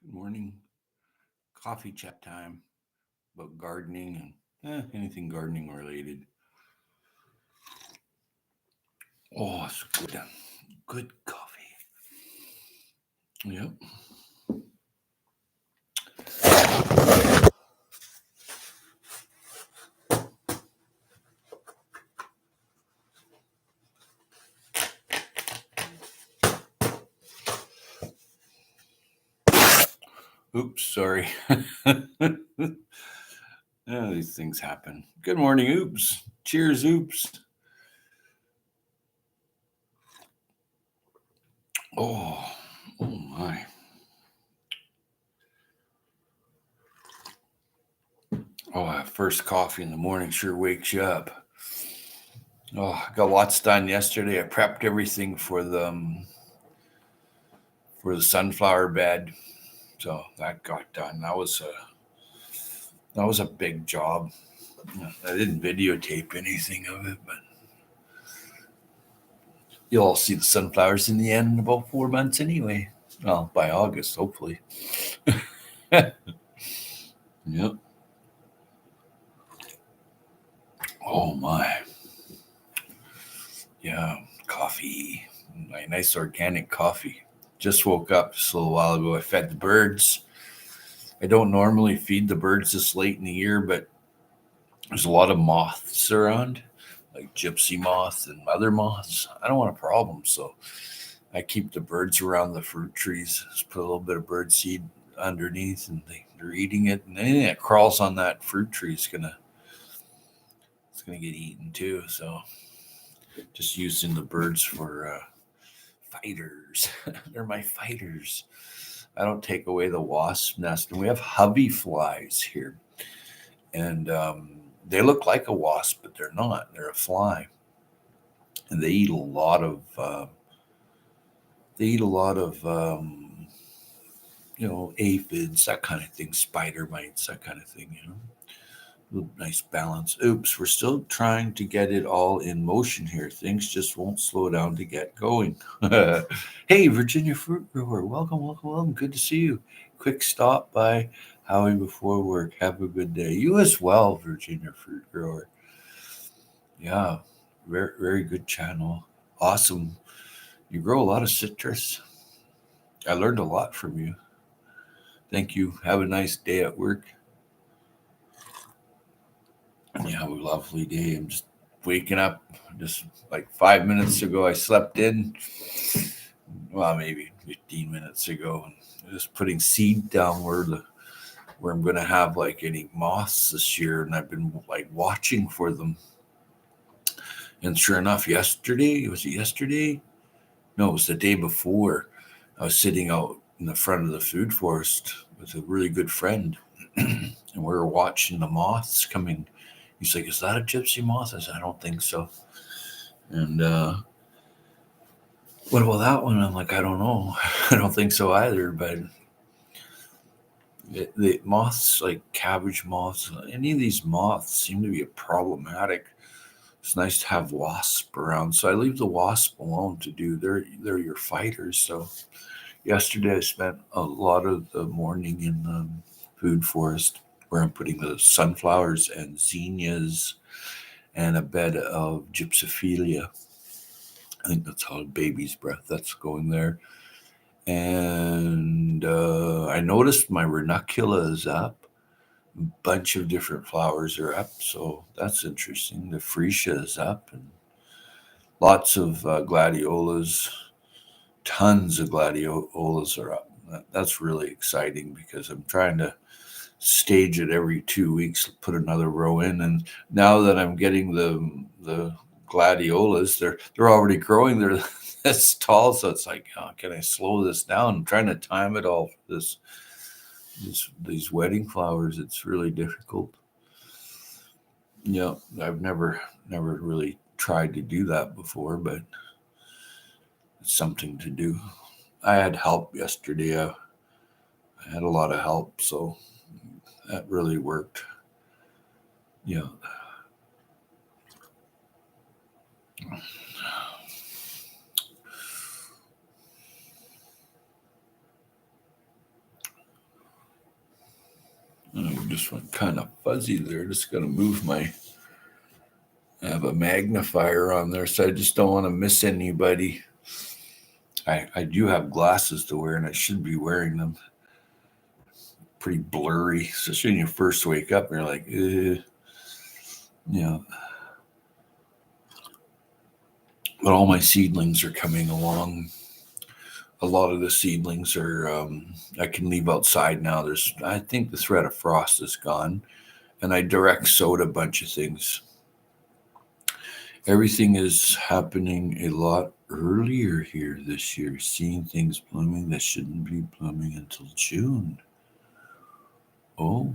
Good morning. Coffee chat time about gardening and anything gardening related. Oh, it's good. Good coffee. Yep. Oops, sorry. These things happen. Good morning, oops. Cheers, oops. Oh, oh my. Oh, that first coffee in the morning sure wakes you up. Oh, I got lots done yesterday. I prepped everything for the sunflower bed, so that got done. That was a big job. I didn't videotape anything of it, but you'll all see the sunflowers in the end in about 4 months anyway. Well, by August, hopefully. Yep. Oh my. Yeah. Coffee. My nice organic coffee. Just woke up just a little while ago. I fed the birds. I don't normally feed the birds this late in the year, but there's a lot of moths around, like gypsy moth and mother moths. I don't want a problem, so I keep the birds around the fruit trees. Just put a little bit of bird seed underneath, and they're eating it. And anything that crawls on that fruit tree is gonna get eaten too. So just using the birds for fighters. They're my fighters. I don't take away the wasp nest, and we have hubby flies here, and they look like a wasp, but they're not. They're a fly, and they eat a lot of aphids, that kind of thing, spider mites, that kind of thing. Nice balance. Oops, we're still trying to get it all in motion here. Things just won't slow down to get going. Hey, Virginia Fruit Grower, welcome, welcome, welcome. Good to see you. Quick stop by Howie before work. Have a good day. You as well, Virginia Fruit Grower. Yeah, very, very good channel. Awesome. You grow a lot of citrus. I learned a lot from you. Thank you. Have a nice day at work. Yeah, a lovely day. I'm just waking up. Just like 5 minutes ago, I slept in. Well, maybe 15 minutes ago, and just putting seed down where I'm gonna have like any moths this year, and I've been like watching for them. And sure enough, yesterday was it yesterday? No, it was the day before. I was sitting out in the front of the food forest with a really good friend, and we were watching the moths coming. He's like, "Is that a gypsy moth?" I said, "I don't think so." And what about that one? I'm like, "I don't know. I don't think so either." But the moths, like cabbage moths, any of these moths seem to be problematic. It's nice to have wasp around, so I leave the wasp alone to do. They're your fighters. So yesterday I spent a lot of the morning in the food forest where I'm putting the sunflowers and zinnias and a bed of gypsophilia. I think that's how baby's breath that's going there. And I noticed my ranunculus is up. A bunch of different flowers are up, so that's interesting. The freesia is up, and lots of gladiolas. Tons of gladiolas are up. That's really exciting because I'm trying to stage it every 2 weeks, put another row in, and now that I'm getting the gladiolas, they're already growing. They're this tall, so it's like, oh, can I slow this down? I'm trying to time it all for these wedding flowers. It's really difficult. Yeah, I've never really tried to do that before, but it's something to do. I had help yesterday. I had a lot of help, so that really worked. Yeah. I just went kind of fuzzy there. Just got to move my. I have a magnifier on there, so I just don't want to miss anybody. I do have glasses to wear, and I should be wearing them. Pretty blurry, especially when you first wake up. And you're like, you know. But all my seedlings are coming along. A lot of the seedlings are I can leave outside now. I think the threat of frost is gone, and I direct sowed a bunch of things. Everything is happening a lot earlier here this year. Seeing things blooming that shouldn't be blooming until June. Oh,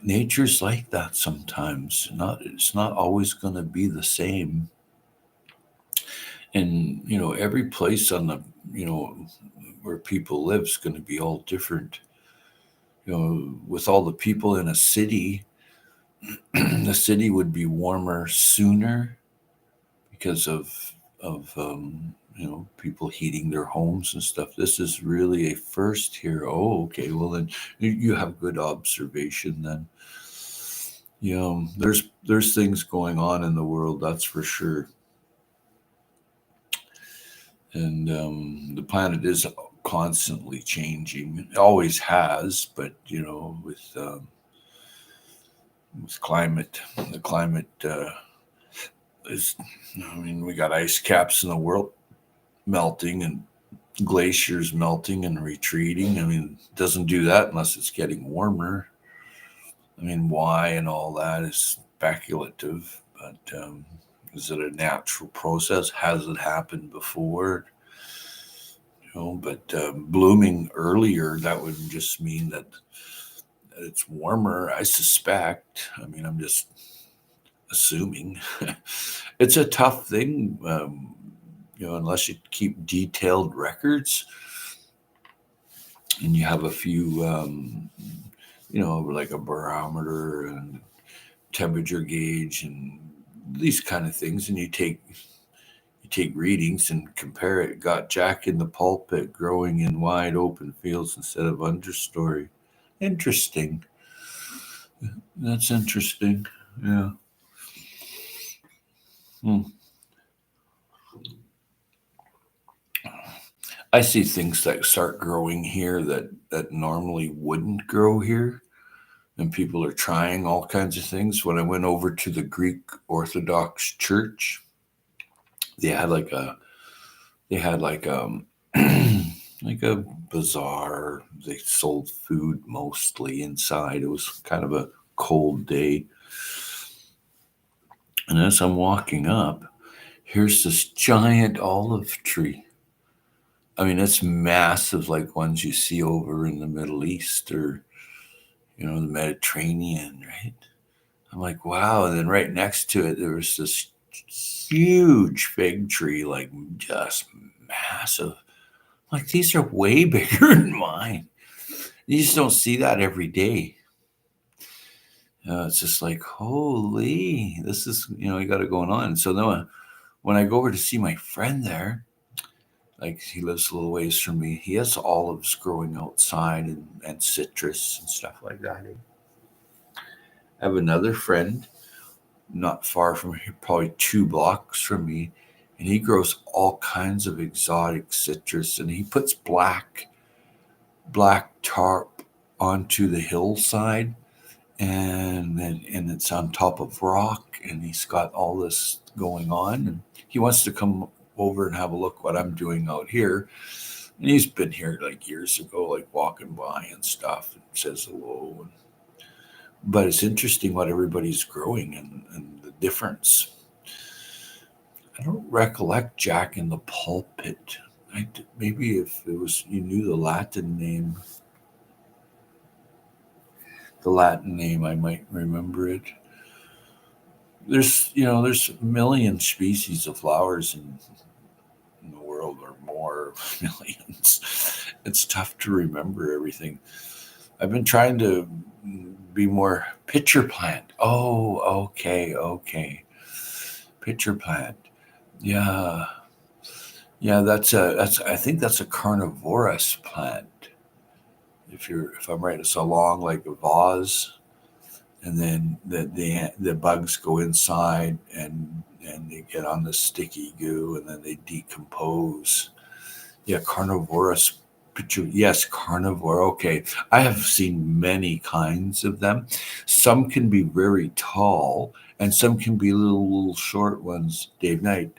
nature's like that sometimes. It's not always going to be the same. And every place on the you know where people live is going to be all different. With all the people in a city, the city would be warmer sooner because of people heating their homes and stuff. This is really a first here. Oh, okay. Well, then you have good observation. Then, there's things going on in the world. That's for sure. And the planet is constantly changing. It always has, but with climate, the climate is. I mean, we got ice caps in the world melting and glaciers melting and retreating. I mean, it doesn't do that unless it's getting warmer. I mean, why and all that is speculative, but is it a natural process? Has it happened before? But blooming earlier, that would just mean that it's warmer, I suspect. I mean, I'm just assuming. It's a tough thing, unless you keep detailed records and you have a few, like a barometer and temperature gauge and these kind of things, and you take readings and compare it. Got Jack in the pulpit growing in wide open fields instead of understory. Interesting. That's interesting. Yeah. Hmm. I see things that start growing here that normally wouldn't grow here, and people are trying all kinds of things. When I went over to the Greek Orthodox Church, they had like a they had like like a bazaar. They sold food mostly inside. It was kind of a cold day, and as I'm walking up, here's this giant olive tree. I mean, it's massive, like ones you see over in the Middle East or the Mediterranean, right? I'm like, wow. And then right next to it, there was this huge fig tree, like just massive. Like, these are way bigger than mine. You just don't see that every day. It's just like, holy, this is, you got it going on. So then when I go over to see my friend there, like he lives a little ways from me, he has olives growing outside and citrus and stuff like that. I have another friend not far from here, probably 2 blocks from me, and he grows all kinds of exotic citrus, and he puts black tarp onto the hillside, and it's on top of rock, and he's got all this going on, and he wants to come over and have a look what I'm doing out here. And he's been here like years ago, like walking by and stuff, and says hello. But it's interesting what everybody's growing and the difference. I don't recollect Jack in the pulpit. Maybe if it was you knew the Latin name, I might remember it. There's a million species of flowers in the world, or more millions. It's tough to remember everything. I've been trying to be more pitcher plant. Oh, okay. Pitcher plant. Yeah. Yeah, that's I think that's a carnivorous plant. If I'm right, it's a long like a vase, and then the bugs go inside and they get on the sticky goo and then they decompose. Yeah, carnivorous. Yes, carnivore. Okay. I have seen many kinds of them. Some can be very tall and some can be little short ones. Dave Knight,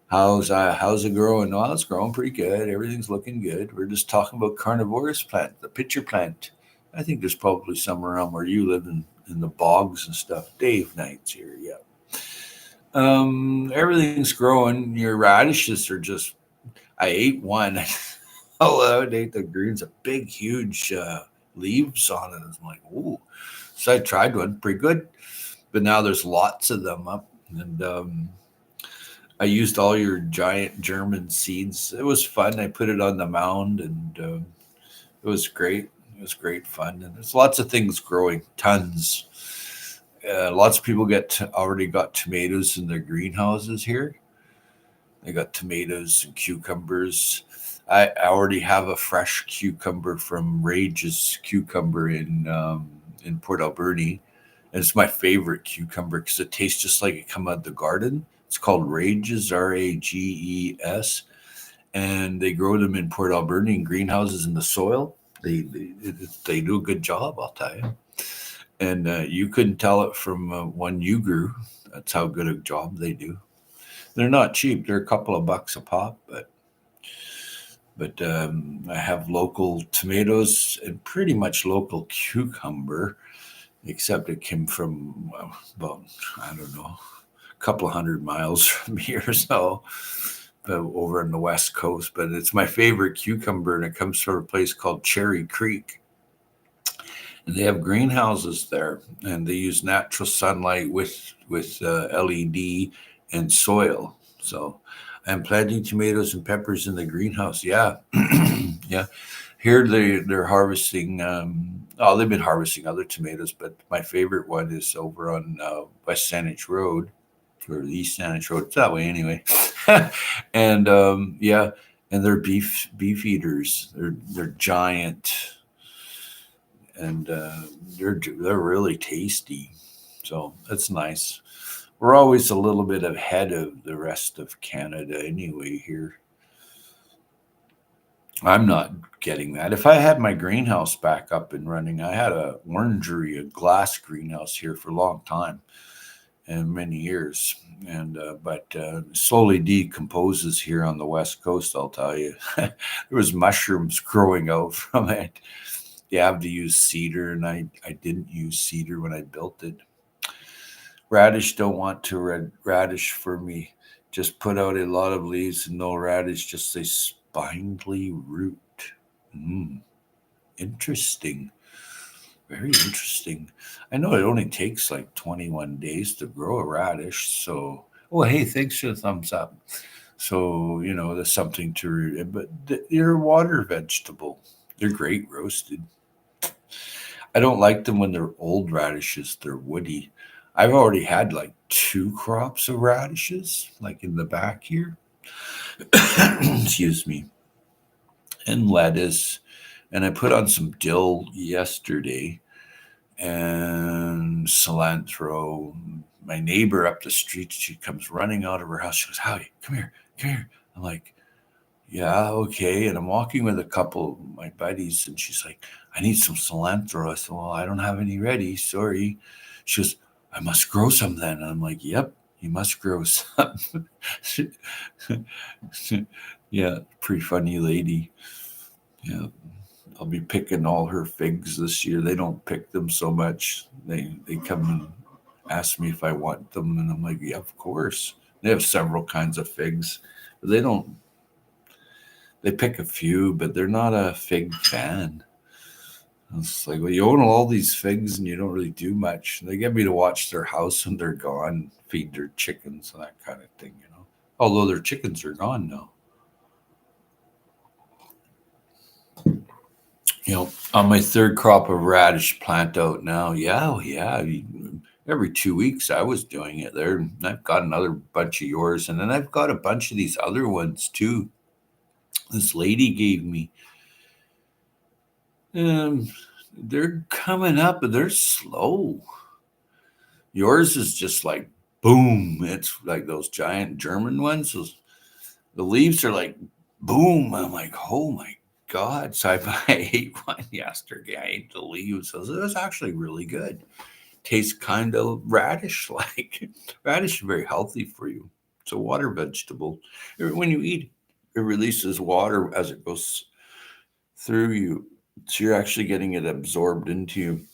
how's it growing? Well, it's growing pretty good. Everything's looking good. We're just talking about carnivorous plant, the pitcher plant. I think there's probably some around where you live in the bogs and stuff. Dave Knight's here, yeah. Everything's growing. Your radishes are just. I ate one. Oh, I ate the greens, a big, huge leaves on it. I'm like, ooh. So I tried one, pretty good. But now there's lots of them up, and I used all your giant German seeds. It was fun. I put it on the mound, and it was great. It was great fun, and there's lots of things growing, tons. Lots of people already got tomatoes in their greenhouses here. They got tomatoes and cucumbers. I already have a fresh cucumber from Rage's Cucumber in Port Alberni. And it's my favorite cucumber because it tastes just like it come out of the garden. It's called Rages, Rages, and they grow them in Port Alberni in greenhouses in the soil. They do a good job, I'll tell you. And you couldn't tell it from one you grew. That's how good a job they do. They're not cheap. They're a couple of bucks a pop, but I have local tomatoes and pretty much local cucumber, except it came from about I don't know a couple of 100 miles from here, or so, but over on the west coast. But it's my favorite cucumber, and it comes from a place called Cherry Creek. And they have greenhouses there, and they use natural sunlight with LED and soil. So I'm planting tomatoes and peppers in the greenhouse. Yeah, yeah. Here they're harvesting. Oh, they've been harvesting other tomatoes, but my favorite one is over on West Saanich Road or the East Saanich Road. It's that way anyway. And yeah, and they're beef eaters. They're giant, and they're really tasty. So that's nice. We're always a little bit ahead of the rest of Canada anyway here. I'm not getting that. If I had my greenhouse back up and running, I had a orangery, a glass greenhouse here for a long time and many years. And but slowly decomposes here on the west coast. I'll tell you, there was mushrooms growing out from it. You have to use cedar, and I didn't use cedar when I built it. Radish don't want to radish for me. Just put out a lot of leaves and no radish, just a spindly root. Mm, interesting. Very interesting. I know it only takes like 21 days to grow a radish. So, oh, hey, thanks for the thumbs up. So, that's something but they're a water vegetable. They're great roasted. I don't like them when they're old radishes. They're woody. I've already had like 2 crops of radishes, like in the back here. Excuse me. And lettuce. And I put on some dill yesterday and cilantro. My neighbor up the street, she comes running out of her house. She goes, Howie, come here, come here. I'm like, yeah, okay. And I'm walking with a couple of my buddies, and she's like, I need some cilantro. I said, well, I don't have any ready. Sorry. She goes, I must grow some then. And I'm like, yep, you must grow some. Yeah, pretty funny lady. Yeah, I'll be picking all her figs this year. They don't pick them so much. They come and ask me if I want them, and I'm like, yeah, of course. They have several kinds of figs. But they don't. They pick a few, but they're not a fig fan. It's like, well, you own all these figs and you don't really do much. They get me to watch their house when they're gone, feed their chickens and that kind of thing. Although their chickens are gone now. On my 3rd crop of radish plant out now. Yeah, oh, yeah. Every 2 weeks I was doing it there. And I've got another bunch of yours, and then I've got a bunch of these other ones too. This lady gave me Um, they're coming up, but they're slow. Yours is just like boom. It's like those giant German ones. The leaves are like boom. I'm like, oh my God. So I ate one yesterday. I ate the leaves. It was actually really good. Tastes kind of radish like. Radish is very healthy for you. It's a water vegetable. When you eat, it releases water as it goes through you. So you're actually getting it absorbed into you.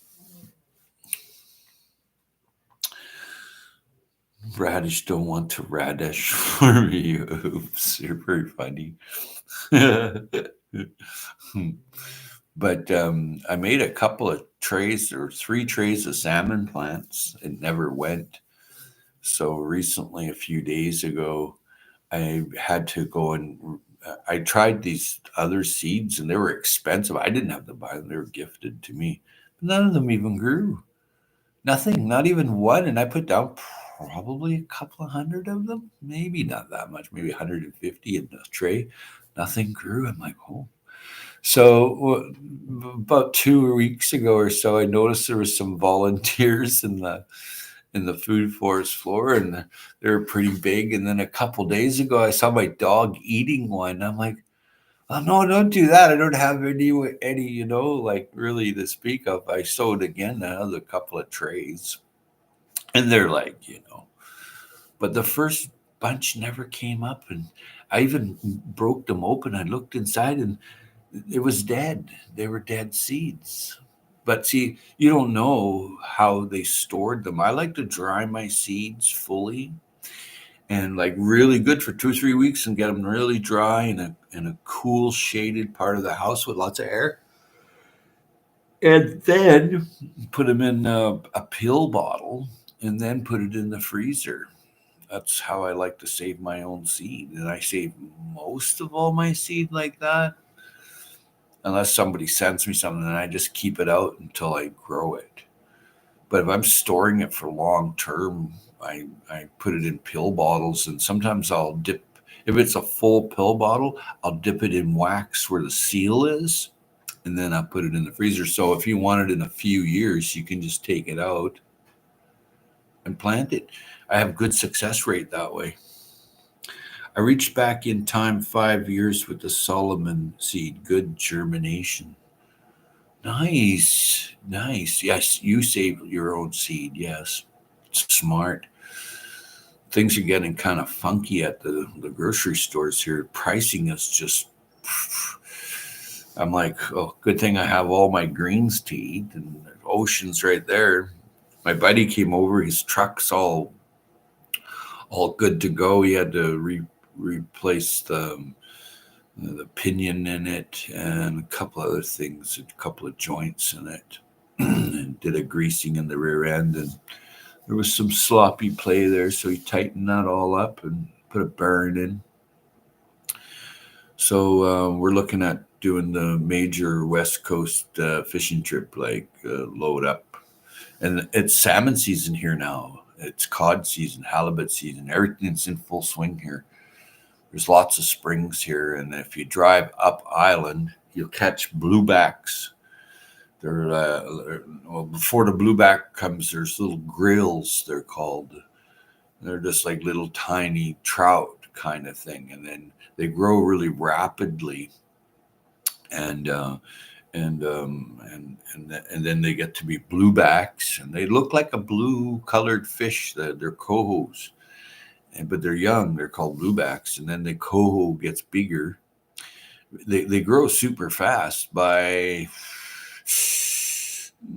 Radish don't want to radish for me. Oops, you're very funny. But I made a couple of trays or 3 trays of salmon plants. It never went. So recently, a few days ago, I had to go and I tried these other seeds and they were expensive. I didn't have to buy them, they were gifted to me. But none of them even grew. Nothing, not even one. And I put down probably a couple of hundred of them, maybe not that much, maybe 150 in a tray. Nothing grew. I'm like, oh. So about 2 weeks ago or so, I noticed there was some volunteers in the food forest floor, and they were pretty big. And then a couple days ago, I saw my dog eating one. I'm like, oh no, don't do that. I don't have any, like really to speak of. I sowed again another couple of trays, and they're like, but the first bunch never came up, and I even broke them open. I looked inside, and it was dead. They were dead seeds. But see, you don't know how they stored them. I like to dry my seeds fully and like really good for 2 or 3 weeks and get them really dry in a cool shaded part of the house with lots of air. And then put them in a pill bottle and then put it in the freezer. That's how I like to save my own seed. And I save most of all my seed like that unless somebody sends me something and I just keep it out until I grow it. But if I'm storing it for long term, I put it in pill bottles and sometimes I'll dip, if it's a full pill bottle, I'll dip it in wax where the seal is and then I'll put it in the freezer. So if you want it in a few years, you can just take it out and plant it. I have good success rate that way. I reached back in time 5 years with the Solomon seed, good germination. Nice, nice. Yes, you save your own seed. Yes, smart. Things are getting kind of funky at the grocery stores here. Pricing is just. I'm like, oh, good thing I have all my greens to eat, and the ocean's right there. My buddy came over. His truck's all good to go. He had to replace the pinion in it and a couple other things, a couple of joints in it, and did a greasing in the rear end. And there was some sloppy play there, so he tightened that all up and put a burn in. So we're looking at doing the major West Coast fishing trip, like load up. And it's salmon season here now. It's cod season, halibut season. Everything's in full swing here. There's lots of springs here, and if you drive up island, you'll catch bluebacks. Well, before the blueback comes, there's little grills. They're called. They're just like little tiny trout kind of thing, and then they grow really rapidly, and and then they get to be bluebacks, and they look like a blue colored fish. They're cohos, but they're young. They're called bluebacks, and then the coho gets bigger. They grow super fast. By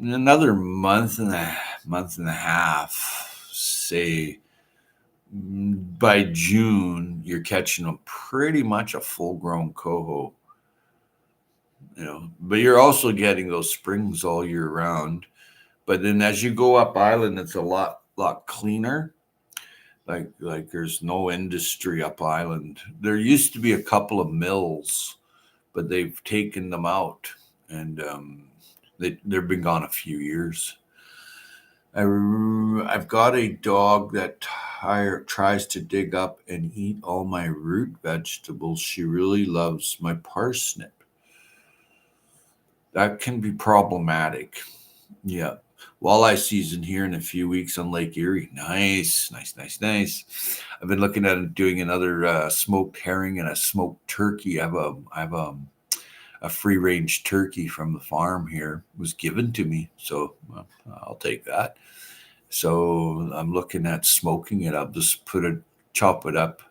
another month and a half, say by June, you're catching them pretty much a full grown coho. But you're also getting those springs all year round. But then as you go up island, it's a lot cleaner. Like there's no industry up island. There used to be a couple of mills, but they've taken them out, and they've been gone a few years. I've got a dog that tries to dig up and eat all my root vegetables. She really loves my parsnip. that can be problematic. Yeah. Walleye season here in a few weeks on Lake Erie. Nice, nice, nice, nice. I've been looking at doing another smoked herring and a smoked turkey. I have a free range turkey from the farm here. It was given to me, so I'll take that. So I'm looking at smoking it. I'll just chop it up,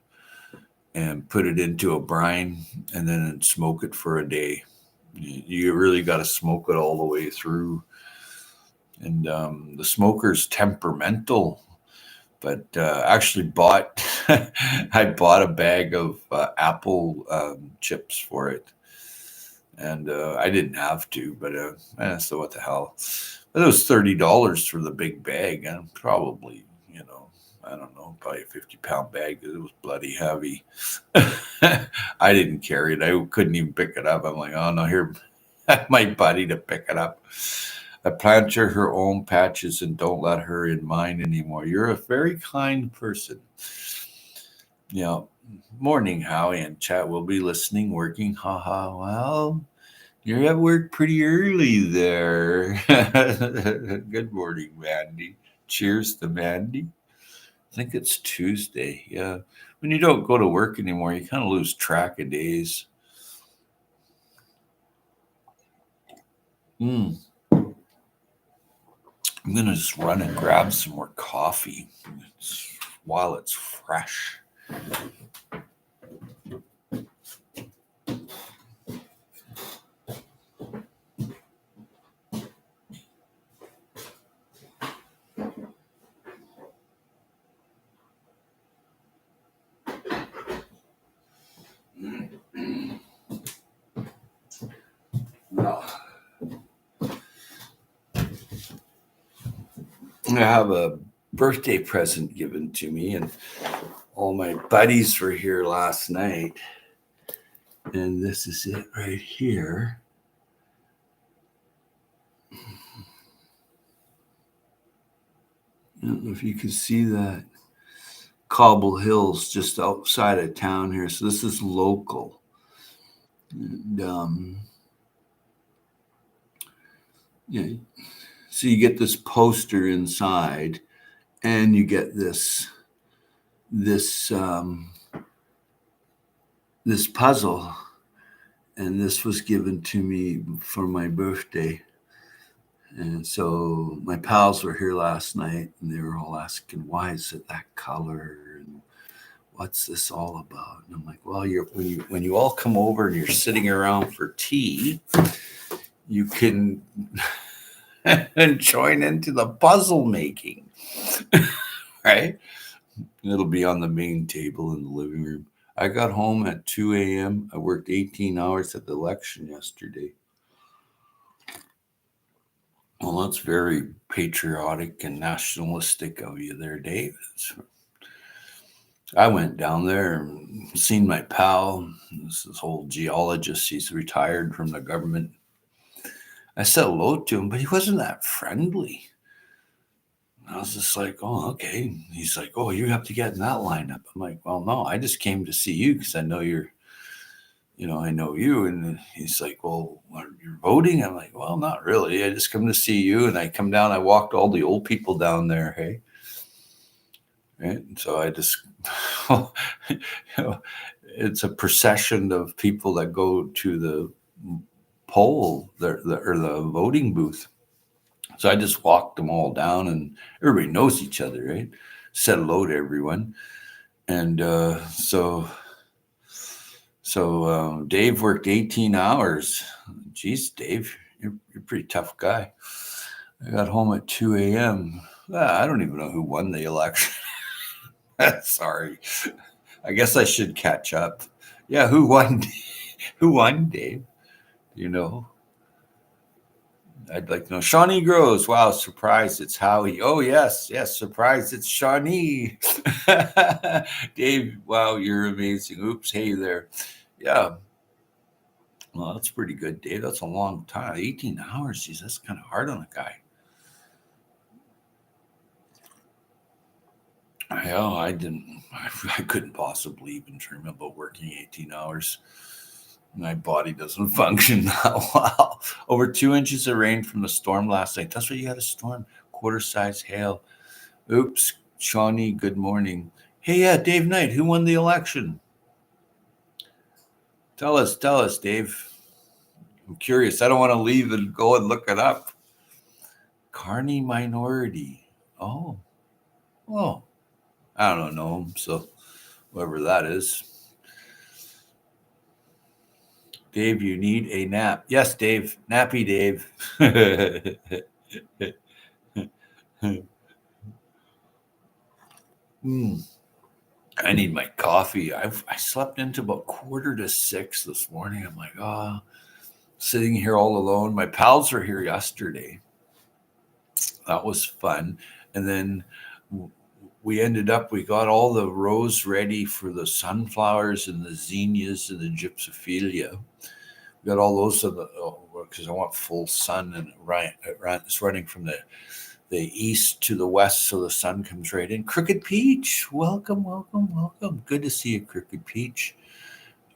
and put it into a brine, and then smoke it for a day. You really got to smoke it all the way through. And the smoker's temperamental, but actually bought I bought a bag of apple chips for it, and I didn't have to, but so what the hell? But it was $30 for the big bag, and probably, I don't know, probably a 50-pound bag. It was bloody heavy. I didn't carry it. I couldn't even pick it up. I'm like, oh no, here, my buddy to pick it up. I plant her own patches and don't let her in mine anymore. You're a very kind person. Yeah. Morning, Howie and chat. Will be listening, working. Haha. Well, you're at work pretty early there. Good morning, Mandy. Cheers to Mandy. I think it's Tuesday. Yeah. When you don't go to work anymore, you kind of lose track of days. Mm. I'm going to just run and grab some more coffee while it's fresh. Well, I have a birthday present given to me, and all my buddies were here last night. And this is it right here. I don't know if you can see that. Cobble Hills, just outside of town here. So this is local. And, yeah, so you get this poster inside, and you get this this puzzle, and this was given to me for my birthday. And so my pals were here last night, and they were all asking, "Why is it that color? And what's this all about?" And I'm like, "Well, when you all come over and you're sitting around for tea, you can join into the puzzle making, right? It'll be on the main table in the living room." I got home at 2 a.m. I worked 18 hours at the election yesterday. Well, that's very patriotic and nationalistic of you there, Dave. I went down there and seen my pal, this whole geologist. He's retired from the government. I said hello to him, but he wasn't that friendly. I was just like, oh, okay. He's like, oh, you have to get in that lineup. I'm like, well, no, I just came to see you because I know I know you. And he's like, well, you're voting? I'm like, well, not really. I just come to see you. And I come down, I walked all the old people down there. Hey. Right. And so I just, it's a procession of people that go to the poll or the voting booth. So I just walked them all down, and everybody knows each other, right? Said hello to everyone. And Dave worked 18 hours. Geez, Dave, you're a pretty tough guy. I got home at 2 a.m. I don't even know who won the election. Sorry. I guess I should catch up. Yeah, who won? Who won, Dave? You know? I'd like to know. Shawnee Grows. Wow, surprised it's Howie. Oh, yes, surprised it's Shawnee. Dave, wow, you're amazing. Oops, hey there. Yeah. Well, that's pretty good, Dave. That's a long time. 18 hours. Geez, that's kind of hard on a guy. Yeah, I couldn't possibly even dream about working 18 hours. My body doesn't function that well. Over 2 inches of rain from the storm last night. That's what you had a storm. Quarter-size hail. Oops. Shawnee, good morning. Hey, yeah, Dave Knight, who won the election? Tell us, Dave. I'm curious. I don't want to leave and go and look it up. Carney minority. Oh. Oh. I don't know him, so whoever that is. Dave, you need a nap. Yes, Dave. Nappy Dave. I need my coffee. I slept into about 5:45 this morning. I'm like, oh, sitting here all alone. My pals were here yesterday. That was fun. And then we got all the rows ready for the sunflowers and the zinnias and the gypsophilia. We got all those because I want full sun, and it's running from the east to the west, so the sun comes right in. Crooked Peach, welcome. Good to see you, Crooked Peach.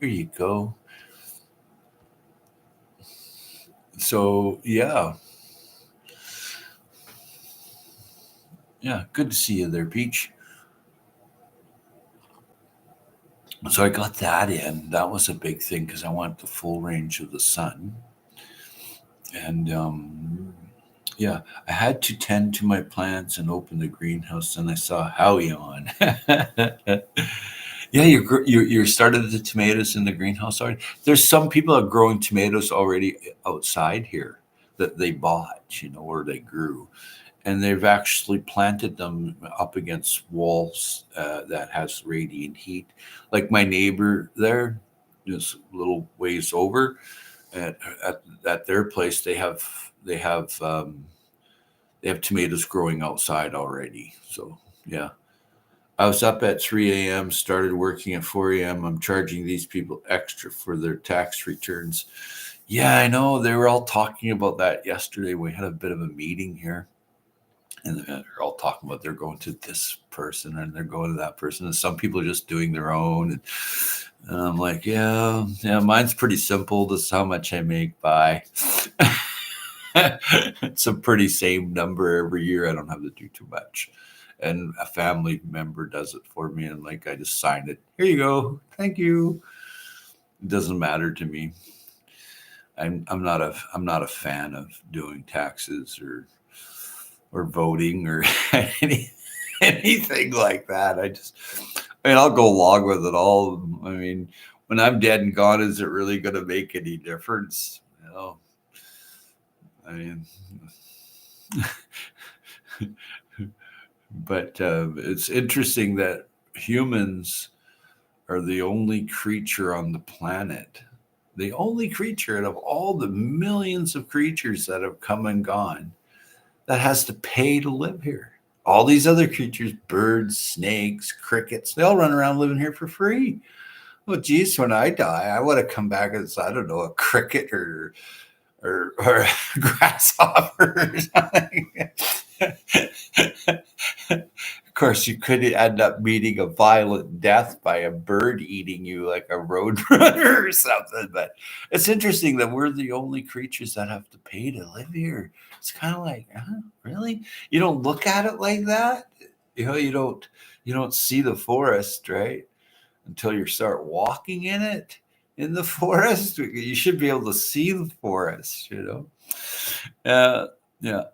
Here you go. So yeah, good to see you there, Peach. So I got that in. That was a big thing because I want the full range of the sun. And yeah, I had to tend to my plants and open the greenhouse, and I saw Howie on. Yeah, you're started the tomatoes in the greenhouse already. There's some people that are growing tomatoes already outside here that they bought, or they grew, and they've actually planted them up against walls that has radiant heat. Like my neighbor there, just a little ways over, at their place, they have tomatoes growing outside already. So yeah. I was up at 3 a.m., started working at 4 a.m. I'm charging these people extra for their tax returns. Yeah, I know. They were all talking about that yesterday. We had a bit of a meeting here, and they're all talking about they're going to this person and they're going to that person. And some people are just doing their own. And I'm like, yeah, mine's pretty simple. This is how much I make by. It's a pretty same number every year. I don't have to do too much. And a family member does it for me, and like I just sign it. Here you go. Thank you. It doesn't matter to me. I'm not a fan of doing taxes or voting or anything like that. I'll go along with it all. I mean, when I'm dead and gone, is it really going to make any difference? I mean, but it's interesting that humans are the only creature on the planet, the only creature out of all the millions of creatures that have come and gone that has to pay to live here. All these other creatures, birds, snakes, crickets, they all run around living here for free. Well, geez, when I die, I want to come back as, I don't know, a cricket or a grasshopper or something. Of course, you could end up meeting a violent death by a bird eating you like a roadrunner or something. But it's interesting that we're the only creatures that have to pay to live here. It's kind of like, really? You don't look at it like that. You don't see the forest, right? Until you start walking in the forest. You should be able to see the forest. Yeah.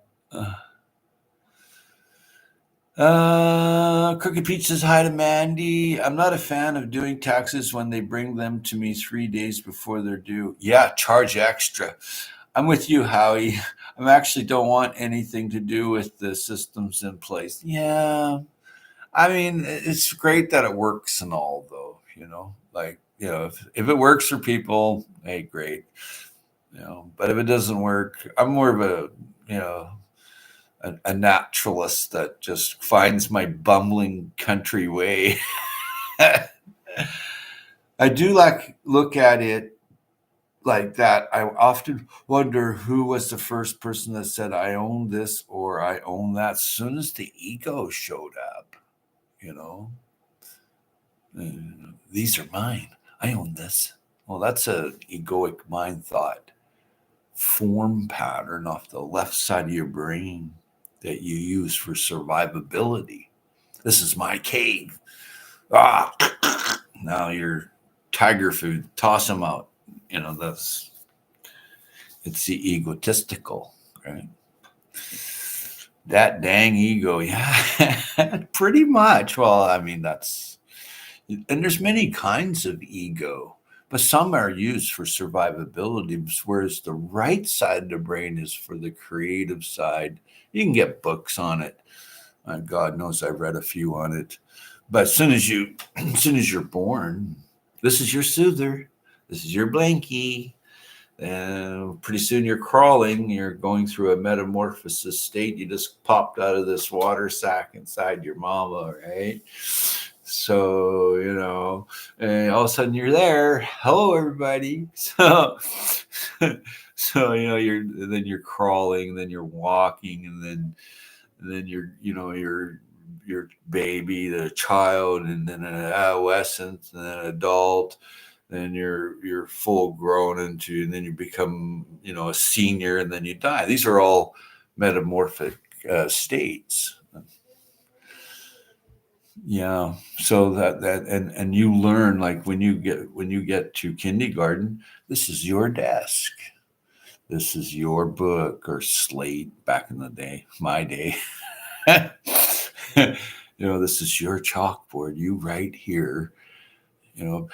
Crooked Peach says hi to Mandy. I'm not a fan of doing taxes when they bring them to me 3 days before they're due. Yeah, charge extra. I'm with you, Howie. I actually don't want anything to do with the systems in place. Yeah. I mean, it's great that it works and all, though, if it works for people, hey, great. But if it doesn't work, I'm more of a naturalist that just finds my bumbling country way. I do look at it like that. I often wonder who was the first person that said, I own this or I own that. As soon as the ego showed up, these are mine. I own this. Well, that's a egoic mind thought form pattern off the left side of your brain that you use for survivability. This is my cave. Ah, now you're tiger food. Toss them out. That's it's the egotistical, right? That dang ego, yeah, pretty much. Well, I mean, and there's many kinds of ego, but some are used for survivability, whereas the right side of the brain is for the creative side. You can get books on it. God knows I've read a few on it. But as soon as you're born, this is your soother. This is your blankie. And pretty soon you're crawling, you're going through a metamorphosis state. You just popped out of this water sack inside your mama, right? So, and all of a sudden you're there. Hello, everybody. So, then you're crawling, then you're walking, and then your baby, the child, and then an adolescent, and then an adult, then you're full grown into, and then you become a senior, and then you die. These are all metamorphic states. Yeah. So and you learn, like when you get to kindergarten, this is your desk. This is your book or slate back in the day, my day. This is your chalkboard. You write here.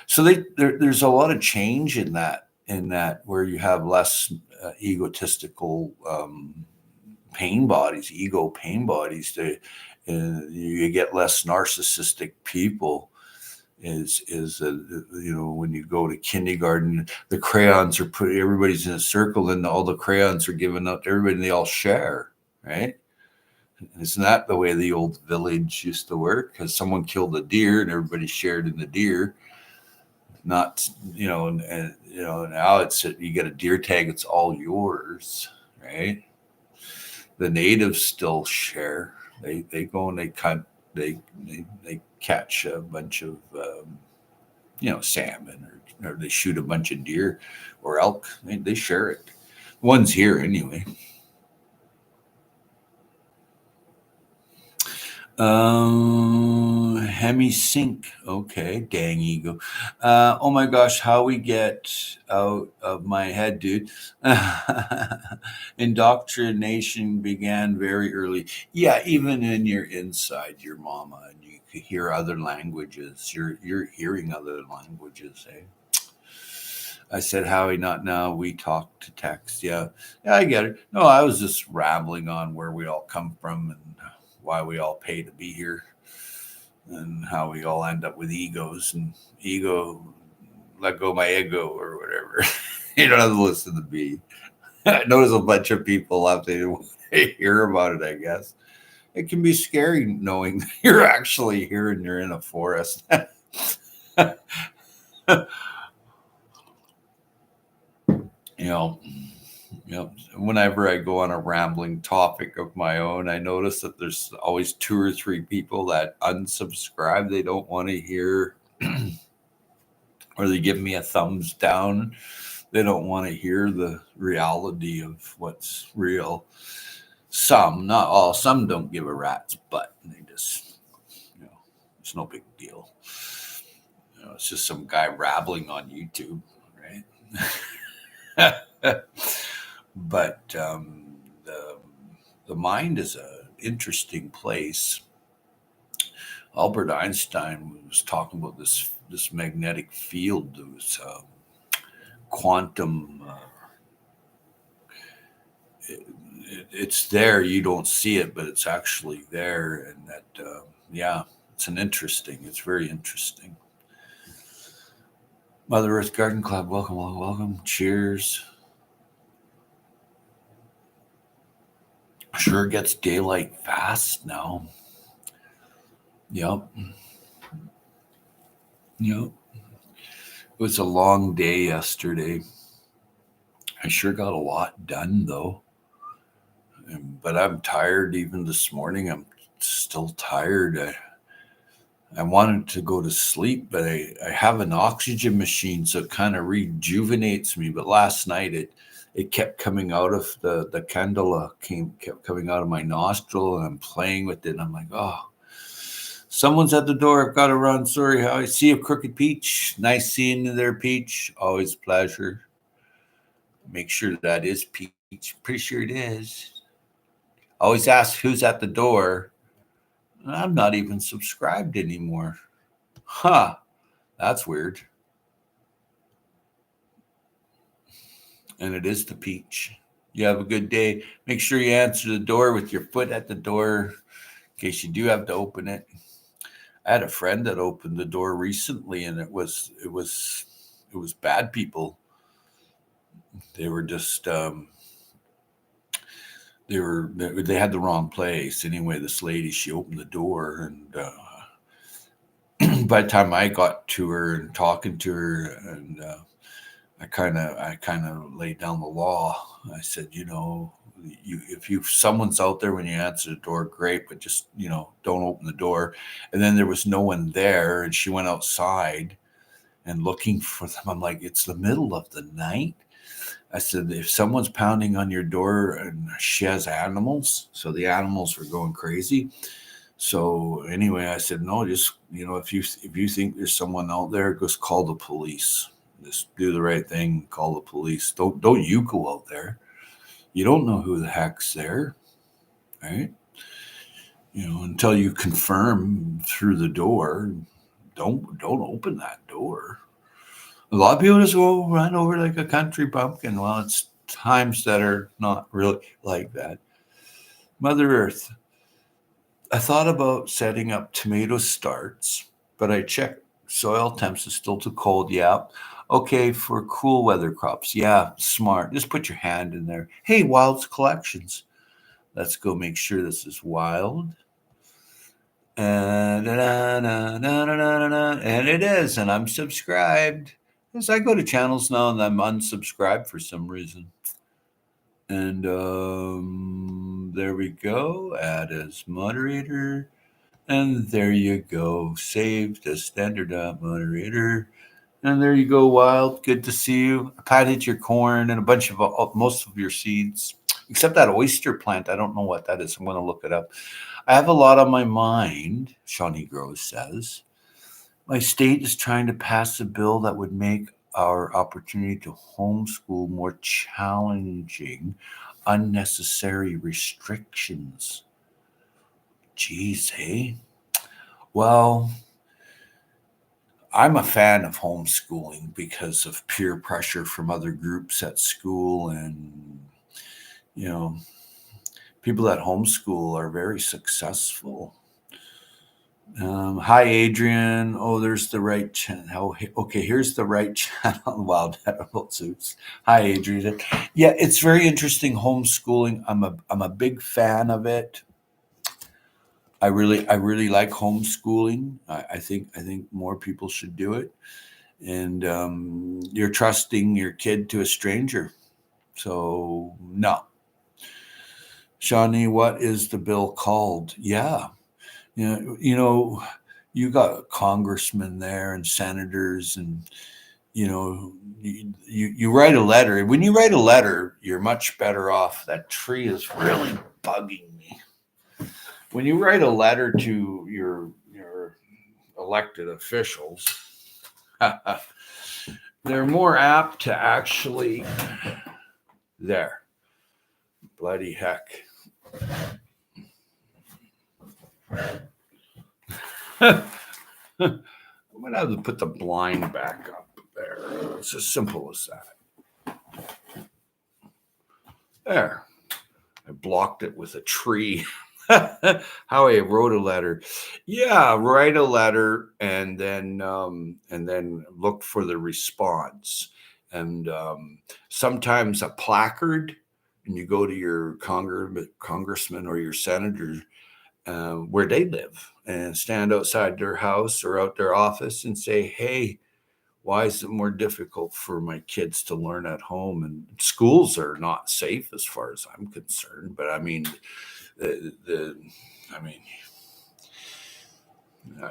So there's a lot of change in that where you have less egotistical pain bodies, ego pain bodies. You get less narcissistic people. When you go to kindergarten, the crayons are put. Everybody's in a circle, and all the crayons are given up to everybody, and they all share, right? Isn't that the way the old village used to work? Because someone killed a deer, and everybody shared in the deer. Not, now you get a deer tag, it's all yours, right? The natives still share. They go and they catch a bunch of salmon, or they shoot a bunch of deer or elk. They share it. One's here anyway. Hemi Sink. Okay, dang ego. Oh my gosh, how we get out of my head, dude. Indoctrination began very early. Yeah, even in your inside your mama, and you could hear other languages. You're hearing other languages, eh? I said, Howie, not now. We talk to text. Yeah, I get it. No, I was just rambling on where we all come from and why we all pay to be here, and how we all end up with egos, and ego, let go my ego or whatever. You don't have to listen to me. I notice a bunch of people out there want to hear about it, I guess. It can be scary knowing that you're actually here and you're in a forest. you know, Whenever I go on a rambling topic of my own, I notice that there's always two or three people that unsubscribe. They don't want to hear, or they give me a thumbs down. They don't want to hear the reality of what's real. Some, not all, some don't give a rat's butt. They just, it's no big deal. It's just some guy rabbling on YouTube, right? But the mind is an interesting place. Albert Einstein was talking about this magnetic field, this quantum. It's there. You don't see it, but it's actually there, and that it's very interesting. Mother Earth Garden Club, welcome, welcome, welcome. Cheers. Sure gets daylight fast now. Yep. It was a long day yesterday. I sure got a lot done though. But I'm tired even this morning. I'm still tired. I wanted to go to sleep, but I have an oxygen machine, so it kind of rejuvenates me. But last night it kept coming out of the candela kept coming out of my nostril, and I'm playing with it. And I'm like, oh, someone's at the door. I've got to run. Sorry. How I see you, Crooked Peach. Nice seeing you there, Peach. Always a pleasure. Make sure that is Peach. Pretty sure it is. Always ask who's at the door. I'm not even subscribed anymore. Huh. That's weird. And it is the Peach. You have a good day. Make sure you answer the door with your foot at the door in case you do have to open it. I had a friend that opened the door recently, and it was bad people. They were just they had the wrong place. Anyway, this lady, she opened the door, and by the time I got to her and talking to her, and I kind of laid down the law. I said, if someone's out there when you answer the door, great, but just don't open the door. And then there was no one there, and she went outside and looking for them. I'm like, it's the middle of the night. I said, if someone's pounding on your door, and she has animals, so the animals were going crazy. So anyway, I said, no, just if you think there's someone out there, just call the police. Just do the right thing, call the police. Don't you go out there. You don't know who the heck's there, right? Until you confirm through the door, don't open that door. A lot of people just go run over like a country bumpkin. Well, it's times that are not really like that. Mother Earth, I thought about setting up tomato starts, but I checked soil temps is still too cold. Yeah. Okay, for cool weather crops. Yeah, smart. Just put your hand in there. Hey, Wilds Collections. Let's go make sure this is wild. And it is, and I'm subscribed. As I go to channels now and I'm unsubscribed for some reason. And there we go. Add as moderator. And there you go. Saved as standard moderator. And there you go, Wild. Good to see you. I patted your corn and a bunch of most of your seeds, except that oyster plant. I don't know what that is. I'm going to look it up. I have a lot on my mind, Shawnee Groves says. My state is trying to pass a bill that would make our opportunity to homeschool more challenging, unnecessary restrictions. Geez, hey? Well, I'm a fan of homeschooling because of peer pressure from other groups at school, and you know, people that homeschool are very successful. Hi, Adrian. Oh, there's the right channel. Okay, here's the right channel. Wild Edible Suits. Hi, Adrian. Yeah, it's very interesting homeschooling. I'm a big fan of it. I really like homeschooling. I think more people should do it. And you're trusting your kid to a stranger. So no, Shawnee, what is the bill called? Yeah, you got congressmen there and senators, and you write a letter. When you write a letter, you're much better off. That tree is really bugging me. When you write a letter to your elected officials, they're more apt to actually there. Bloody heck. I'm gonna have to put the blind back up there. It's as simple as that. There. I blocked it with a tree. How I wrote a letter. Yeah, write a letter and then look for the response. And sometimes a placard, and you go to your congressman or your senator where they live and stand outside their house or out their office and say, hey, why is it more difficult for my kids to learn at home? And schools are not safe as far as I'm concerned. But I mean, the I mean,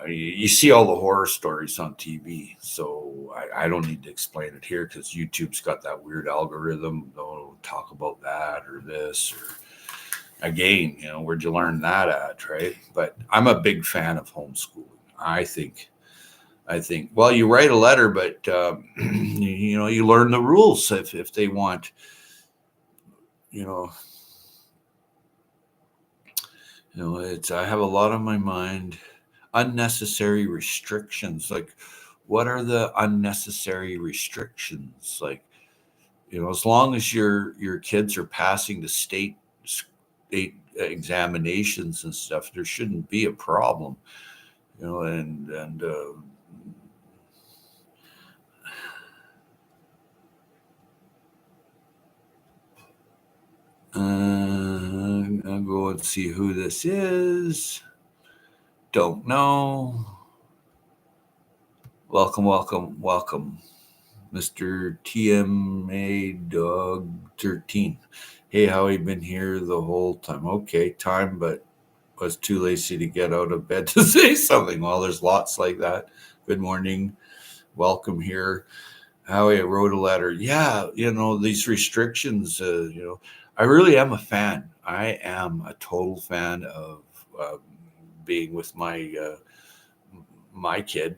You see all the horror stories on TV, so I don't need to explain it here because YouTube's got that weird algorithm. Don't talk about that or this or again, where'd you learn that at, right? But I'm a big fan of homeschooling. I think, well, you write a letter, but you learn the rules if they want, you know, it's I have a lot on my mind. Unnecessary restrictions, like what are the unnecessary restrictions? Like, as long as your kids are passing the state examinations and stuff, there shouldn't be a problem. And I'll go and see who this is. Don't know. Welcome, welcome, welcome, Mr. TMA Dog 13. Hey, how you been here the whole time? Okay, time, but was too lazy to get out of bed to say something. Well, there's lots like that. Good morning. Welcome here. Howie, I wrote a letter. Yeah, these restrictions, I really am a fan. I am a total fan of being with my kid.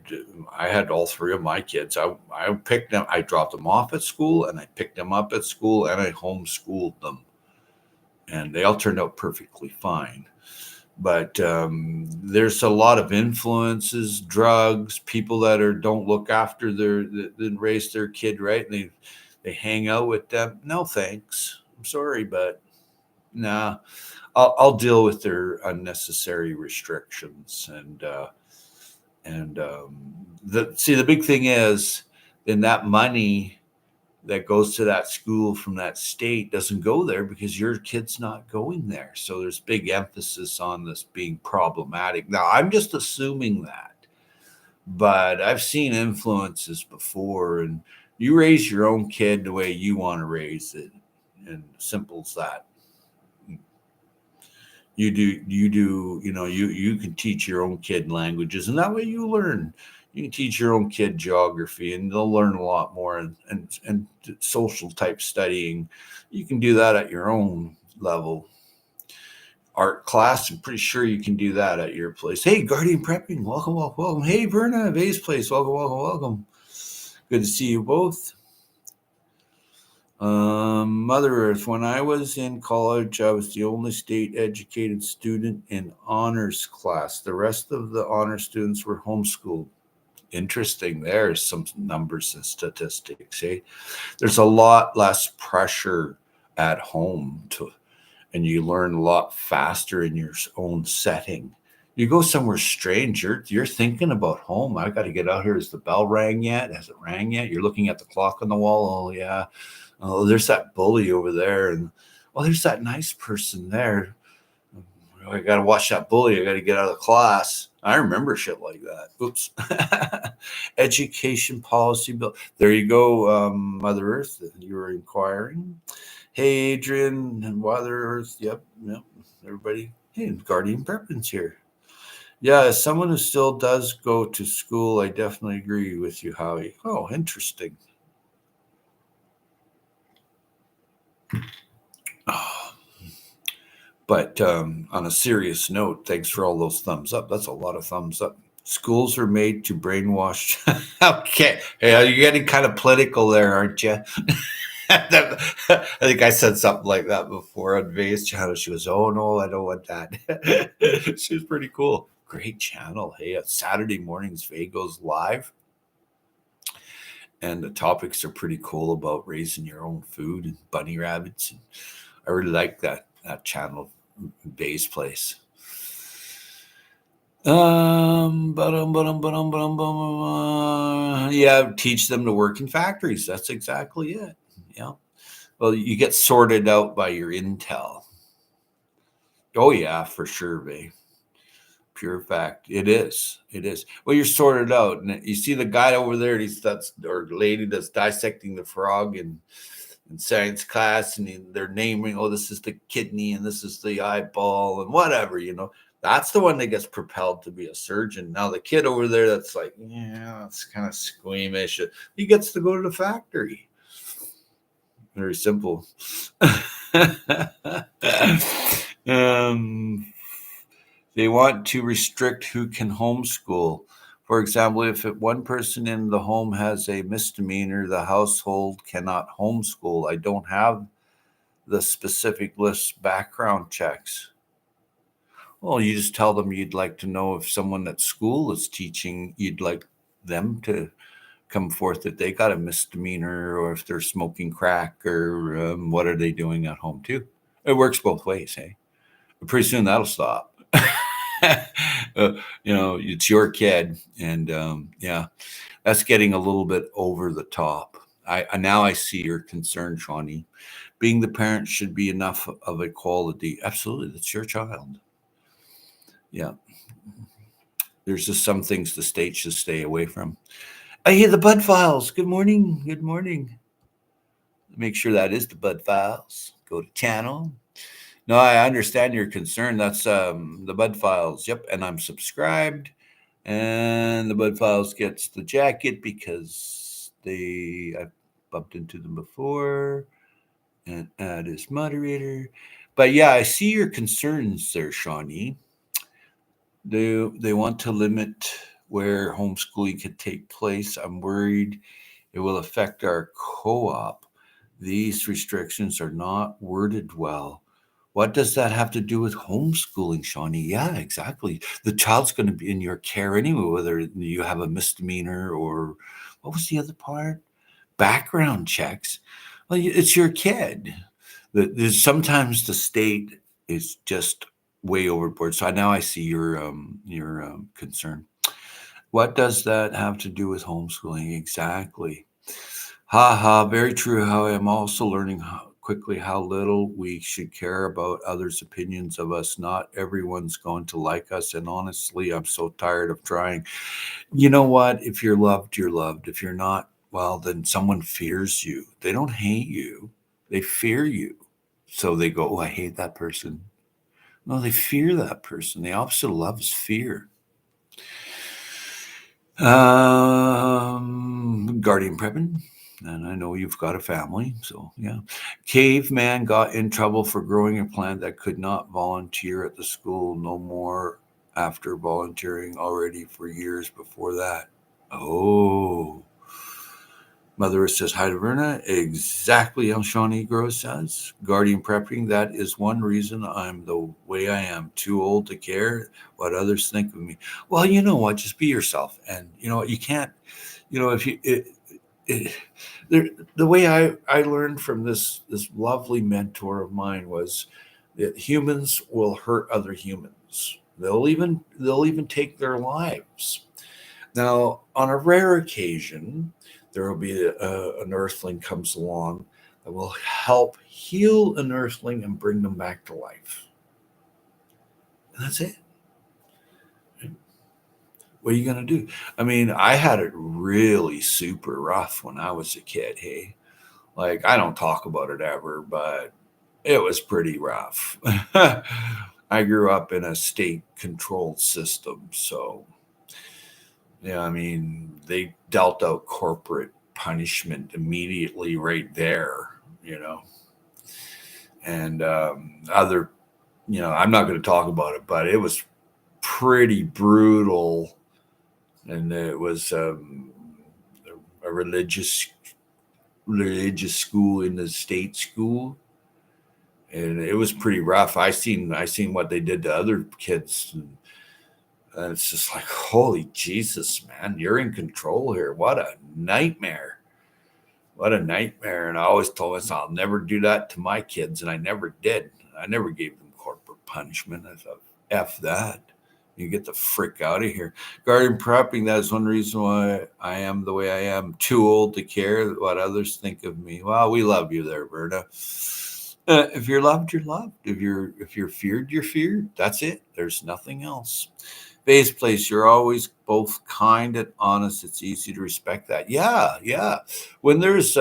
I had all three of my kids. I picked them. I dropped them off at school, and I picked them up at school, and I homeschooled them, and they all turned out perfectly fine. But there's a lot of influences, drugs, people that don't look after that raise their kid right, and they hang out with them. No thanks. I'm sorry, but nah. I'll deal with their unnecessary restrictions and the big thing is, then that money that goes to that school from that state doesn't go there because your kid's not going there. So there's big emphasis on this being problematic. Now, I'm just assuming that, but I've seen influences before, and you raise your own kid the way you want to raise it, and simple as that. You can teach your own kid languages, and that way you can teach your own kid geography, and they'll learn a lot more, and social type studying. You can do that at your own level. Art class, I'm pretty sure you can do that at your place. Hey, Guardian Prepping, welcome, welcome, welcome. Hey, Verna, Vay's Place, welcome, welcome, welcome. Good to see you both. Mother Earth, when I was in college, I was the only state educated student in honors class. The rest of the honor students were homeschooled. Interesting. There's some numbers and statistics. There's a lot less pressure at home and you learn a lot faster in your own setting. You go somewhere strange, you're thinking about home. I got to get out here. Has the bell rang yet? Has it rang yet? You're looking at the clock on the wall. Oh yeah. Oh, there's that bully over there, and there's that nice person there. I got to watch that bully. I got to get out of the class. I remember shit like that. Oops. Education policy bill. There you go, Mother Earth. You were inquiring. Hey, Adrian and Mother Earth. Yep. Everybody. Hey, Guardian Preppin's here. Yeah, as someone who still does go to school, I definitely agree with you, Howie. Oh, interesting. But on a serious note, thanks for all those thumbs up. That's a lot of thumbs up. Schools are made to brainwash. Okay. Hey, you're getting kind of political there, aren't you? I think I said something like that before on Vay's channel. She was, oh no, I don't want that. She was pretty cool. Great channel. Hey, Saturday mornings, Vay goes live. And the topics are pretty cool about raising your own food and bunny rabbits. And I really like that channel, Vay's Place. Yeah, teach them to work in factories. That's exactly it. Yeah. Well, you get sorted out by your intel. Oh yeah, for sure, Vay. Pure fact. It is. It is. Well, you're sorted out, and you see the guy over there. Or lady that's dissecting the frog in science class, and they're naming, oh, this is the kidney, and this is the eyeball, and whatever. That's the one that gets propelled to be a surgeon. Now the kid over there that's like, yeah, it's kind of squeamish. He gets to go to the factory. Very simple. um, they want to restrict who can homeschool. For example, if one person in the home has a misdemeanor, the household cannot homeschool. I don't have the specific list background checks. Well, you just tell them you'd like to know if someone at school is teaching, you'd like them to come forth that they got a misdemeanor or if they're smoking crack or what are they doing at home too. It works both ways, hey? But pretty soon that'll stop. It's your kid. And yeah, that's getting a little bit over the top. Now I see your concern, Shawnee. Being the parent should be enough of a quality. Absolutely, that's your child. Yeah, there's just some things the state should stay away from. I hear the Bud Files. Good morning. Good morning. Make sure that is the Bud Files. Go to channel. No, I understand your concern. That's the Bud Files. Yep, and I'm subscribed. And the Bud Files gets the jacket because I've bumped into them before. And add as moderator. But yeah, I see your concerns there, Shawnee. They want to limit where homeschooling could take place. I'm worried it will affect our co-op. These restrictions are not worded well. What does that have to do with homeschooling, Shawnee? Yeah, exactly. The child's going to be in your care anyway, whether you have a misdemeanor or what was the other part? Background checks. Well, it's your kid. There's sometimes the state is just way overboard. So now I see your concern. What does that have to do with homeschooling? Exactly. Ha ha, very true. How I am also learning quickly how little we should care about others' opinions of us. Not everyone's going to like us. And honestly, I'm so tired of trying. You know what? If you're loved, you're loved. If you're not, well, then someone fears you. They don't hate you, they fear you. So they go, oh, I hate that person. No, they fear that person. The opposite of love is fear. Guardian prepping. And I know you've got a family, so yeah. Caveman got in trouble for growing a plant that could not volunteer at the school. No more after volunteering already for years before that. Oh. Mother says hi to Verna. Exactly how Shawnee Gross says. Guardian prepping. That is one reason I'm the way I am. Too old to care what others think of me. Well, you know what? Just be yourself. And you know what? You can't, if you, it, the way I learned from this lovely mentor of mine was that humans will hurt other humans. They'll even take their lives. Now, on a rare occasion, there will be an earthling comes along that will help heal an earthling and bring them back to life. And that's it. What are you going to do? I mean, I had it really super rough when I was a kid. Hey, like I don't talk about it ever, but it was pretty rough. I grew up in a state controlled system. So, yeah, I mean, they dealt out corporate punishment immediately right there. And I'm not going to talk about it, but it was pretty brutal. And it was a religious school in the state school, and it was pretty rough. I seen what they did to other kids, and it's just like, holy Jesus, man, you're in control here. What a nightmare. What a nightmare. And I always told myself I'll never do that to my kids, and I never did. I never gave them corporal punishment. I thought, F that. You get the frick out of here. Garden prepping, that is one reason why I am the way I am. Too old to care what others think of me. Well, we love you there, Berta. If you're loved, you're loved. If you're feared, you're feared. That's it. There's nothing else. Base place, you're always both kind and honest. It's easy to respect that. Yeah, yeah. When there's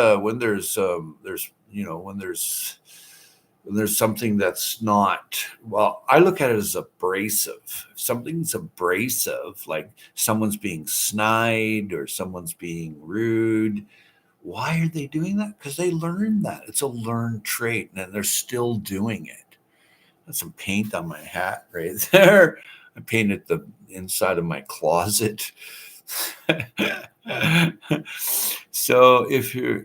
there's something that's not, well, I look at it as abrasive. If something's abrasive, like someone's being snide or someone's being rude, why are they doing that? Because they learned that. It's a learned trait and they're still doing it. That's some paint on my hat right there. I painted the inside of my closet. So if you're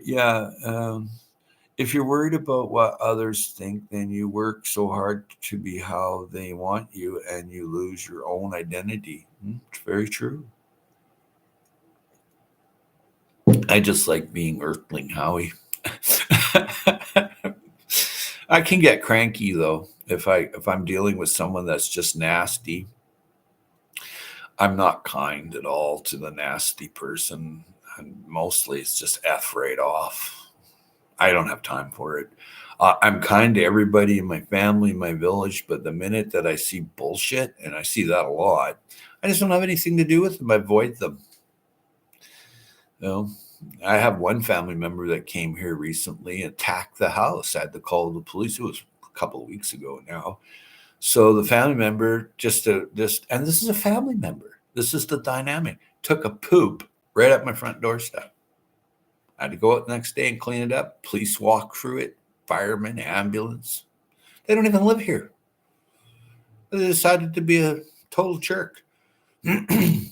worried about what others think, then you work so hard to be how they want you and you lose your own identity. It's very true. I just like being Earthling Howie. I can get cranky though if I'm dealing with someone that's just nasty. I'm not kind at all to the nasty person, and mostly it's just F right off. I don't have time for it. I'm kind to everybody in my family, my village, but the minute that I see bullshit, and I see that a lot, I just don't have anything to do with them. I avoid them. You know, I have one family member that came here recently, attacked the house. I had to call the police. It was a couple of weeks ago now. So the family member and this is a family member. This is the dynamic. Took a poop right at my front doorstep. I had to go out the next day and clean it up. Police walk through it, firemen, ambulance. They don't even live here. They decided to be a total jerk. And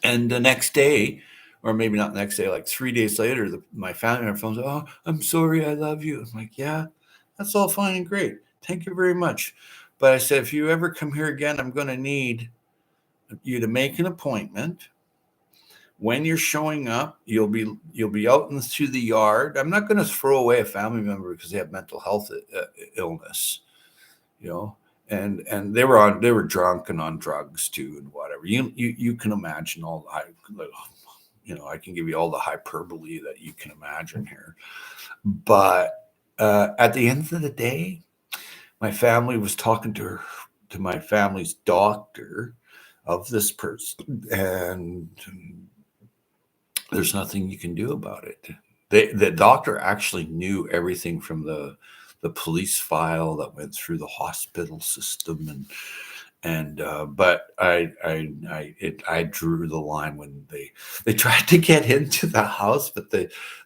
the next day, or maybe not the next day, like 3 days later, my family member phones, "Oh, I'm sorry, I love you." I'm like, "Yeah, that's all fine and great. Thank you very much." But I said, if you ever come here again, I'm going to need you to make an appointment. When you're showing up, you'll be out into the yard. I'm not going to throw away a family member because they have mental health illness, you know. And they were drunk and on drugs too and whatever. You can imagine all the I can give you all the hyperbole that you can imagine here. But at the end of the day, my family was talking to my family's doctor of this person, and there's nothing you can do about it. The doctor actually knew everything from the police file that went through the hospital system, but I drew the line when they tried to get into the house, but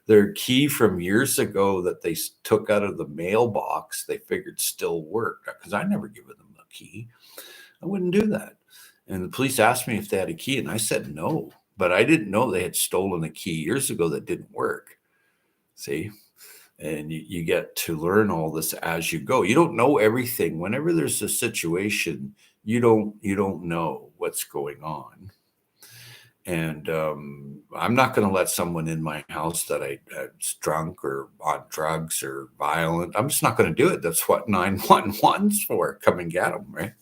their key from years ago that they took out of the mailbox, they figured still worked because I never given them a key. I wouldn't do that. And the police asked me if they had a key, and I said no. But I didn't know they had stolen a key years ago that didn't work. See? And you get to learn all this as you go. You don't know everything. Whenever there's a situation, you don't know what's going on. And I'm not going to let someone in my house that's drunk or on drugs or violent. I'm just not going to do it. That's what 911's for. Come and get them, right?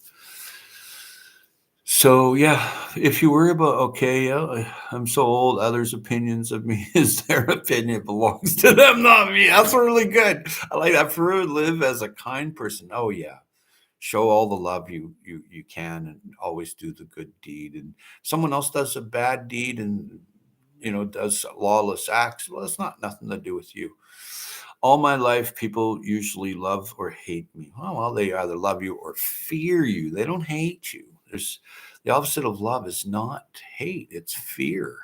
So yeah, if you worry about okay, yeah, I'm so old, others' opinions of me is their opinion belongs to them, not me. That's really good. I like that. For live as a kind person. Oh yeah, show all the love you can, and always do the good deed. And someone else does a bad deed, and does lawless acts. Well, it's not nothing to do with you. All my life, people usually love or hate me. Oh, well, they either love you or fear you. They don't hate you. There's the opposite of love is not hate, it's fear.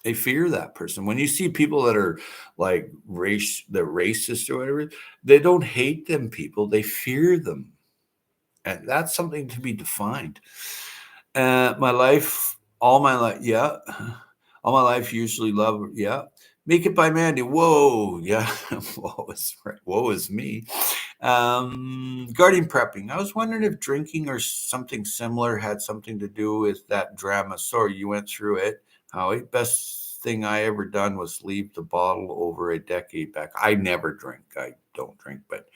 They fear that person. When you see people that are like they're racist or whatever, they don't hate them people, they fear them. And that's something to be defined. My life, all my life, yeah. All my life, usually love, yeah. Make it by Mandy. Whoa, yeah. Woe is me. Garden prepping. I was wondering if drinking or something similar had something to do with that drama. Sorry, you went through it. Howie, best thing I ever done was leave the bottle over a decade back. I never drink. I don't drink, but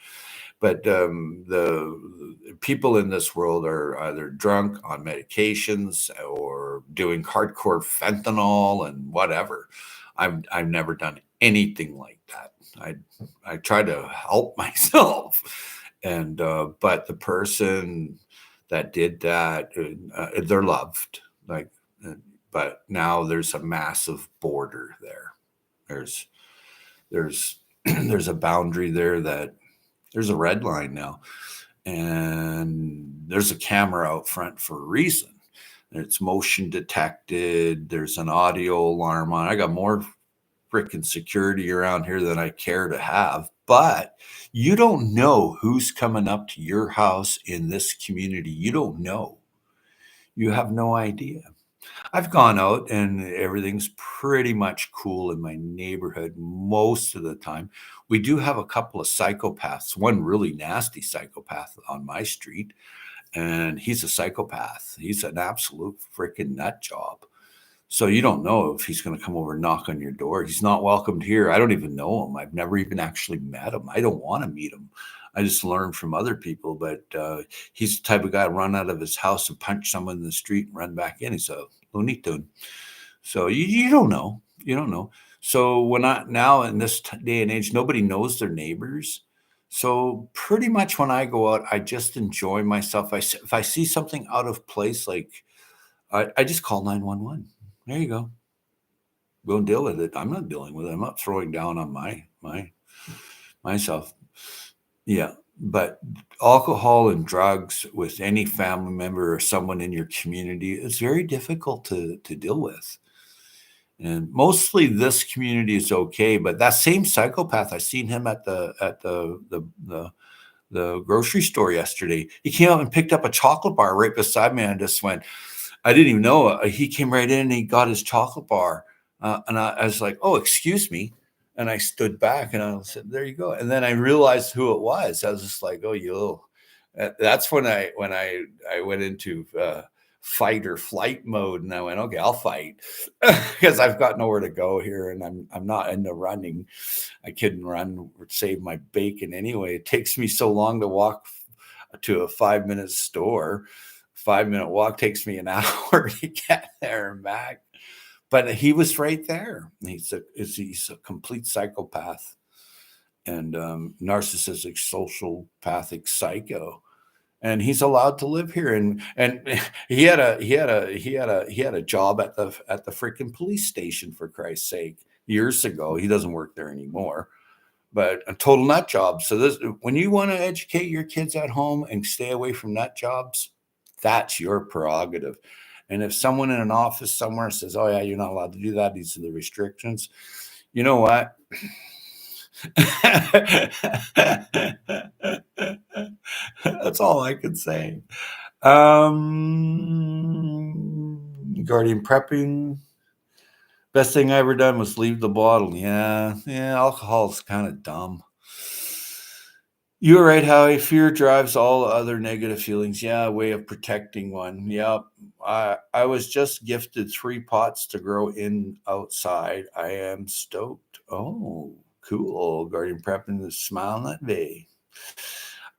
the people in this world are either drunk on medications or doing hardcore fentanyl and whatever. I've never done anything like that. I try to help myself, and but the person that did that, they're loved. Like, but now there's a massive border there. There's there's a boundary there that There's a red line now, and there's a camera out front for a reason. It's motion detected. There's an audio alarm on. I got more freaking security around here than I care to have. But you don't know who's coming up to your house in this community. You don't know. You have no idea. I've gone out and everything's pretty much cool in my neighborhood most of the time. We do have a couple of psychopaths, one really nasty psychopath on my street, and he's a psychopath. He's an absolute freaking nut job. So you don't know if he's going to come over and knock on your door. He's not welcomed here. I don't even know him. I've never even actually met him. I don't want to meet him. I just learn from other people. But he's the type of guy to run out of his house and punch someone in the street and run back in. He's a Looney Tune. So you don't know. You don't know. So when I now in this day and age, nobody knows their neighbors. So pretty much when I go out, I just enjoy myself. If I see something out of place, like I just call 911. There you go. Go and deal with it. I'm not dealing with it. I'm not throwing down on myself. Yeah. But alcohol and drugs with any family member or someone in your community is very difficult to deal with. And mostly this community is okay, but that same psychopath, I seen him at the grocery store yesterday. He came out and picked up a chocolate bar right beside me, and I just went, I didn't even know. He came right in and he got his chocolate bar. And I was like, oh, excuse me. And I stood back and I said, there you go. And then I realized who it was. I was just like, oh, you. That's when I went into fight or flight mode, and I went, okay, I'll fight because I've got nowhere to go here, and I'm not into running. I couldn't run or save my bacon anyway. It takes me so long to walk to a 5-minute store. 5-minute walk takes me an hour to get there and back. But he was right there. He's a complete psychopath and narcissistic, sociopathic psycho. And he's allowed to live here. And he had a job at the freaking police station, for Christ's sake, years ago. He doesn't work there anymore. But a total nut job. So this, when you want to educate your kids at home and stay away from nut jobs, that's your prerogative. And if someone in an office somewhere says, "Oh yeah, you're not allowed to do that. These are the restrictions," you know what? That's all I can say. Guardian prepping. Best thing I ever done was leave the bottle. Yeah, alcohol's kind of dumb. You're right, Howie. Fear drives all other negative feelings. Yeah, a way of protecting one. Yep. I was just gifted 3 pots to grow in outside. I am stoked. Oh, cool. Guardian prepping is smiling that day.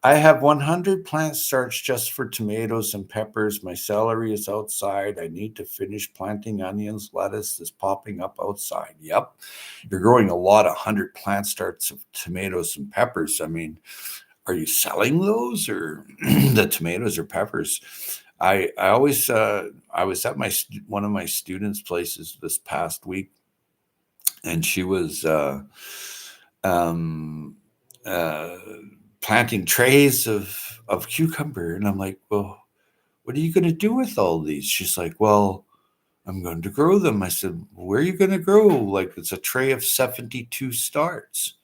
I have 100 plant starts just for tomatoes and peppers. My celery is outside. I need to finish planting onions. Lettuce is popping up outside. Yep. You're growing a lot of 100 plant starts of tomatoes and peppers. I mean, are you selling those or the tomatoes or peppers? I always I was at one of my students' places this past week, and she was um, uh, planting trays of cucumber, and I'm like, well, what are you going to do with all these? She's like, well, I'm going to grow them. I said, where are you going to grow? Like, it's a tray of 72 starts.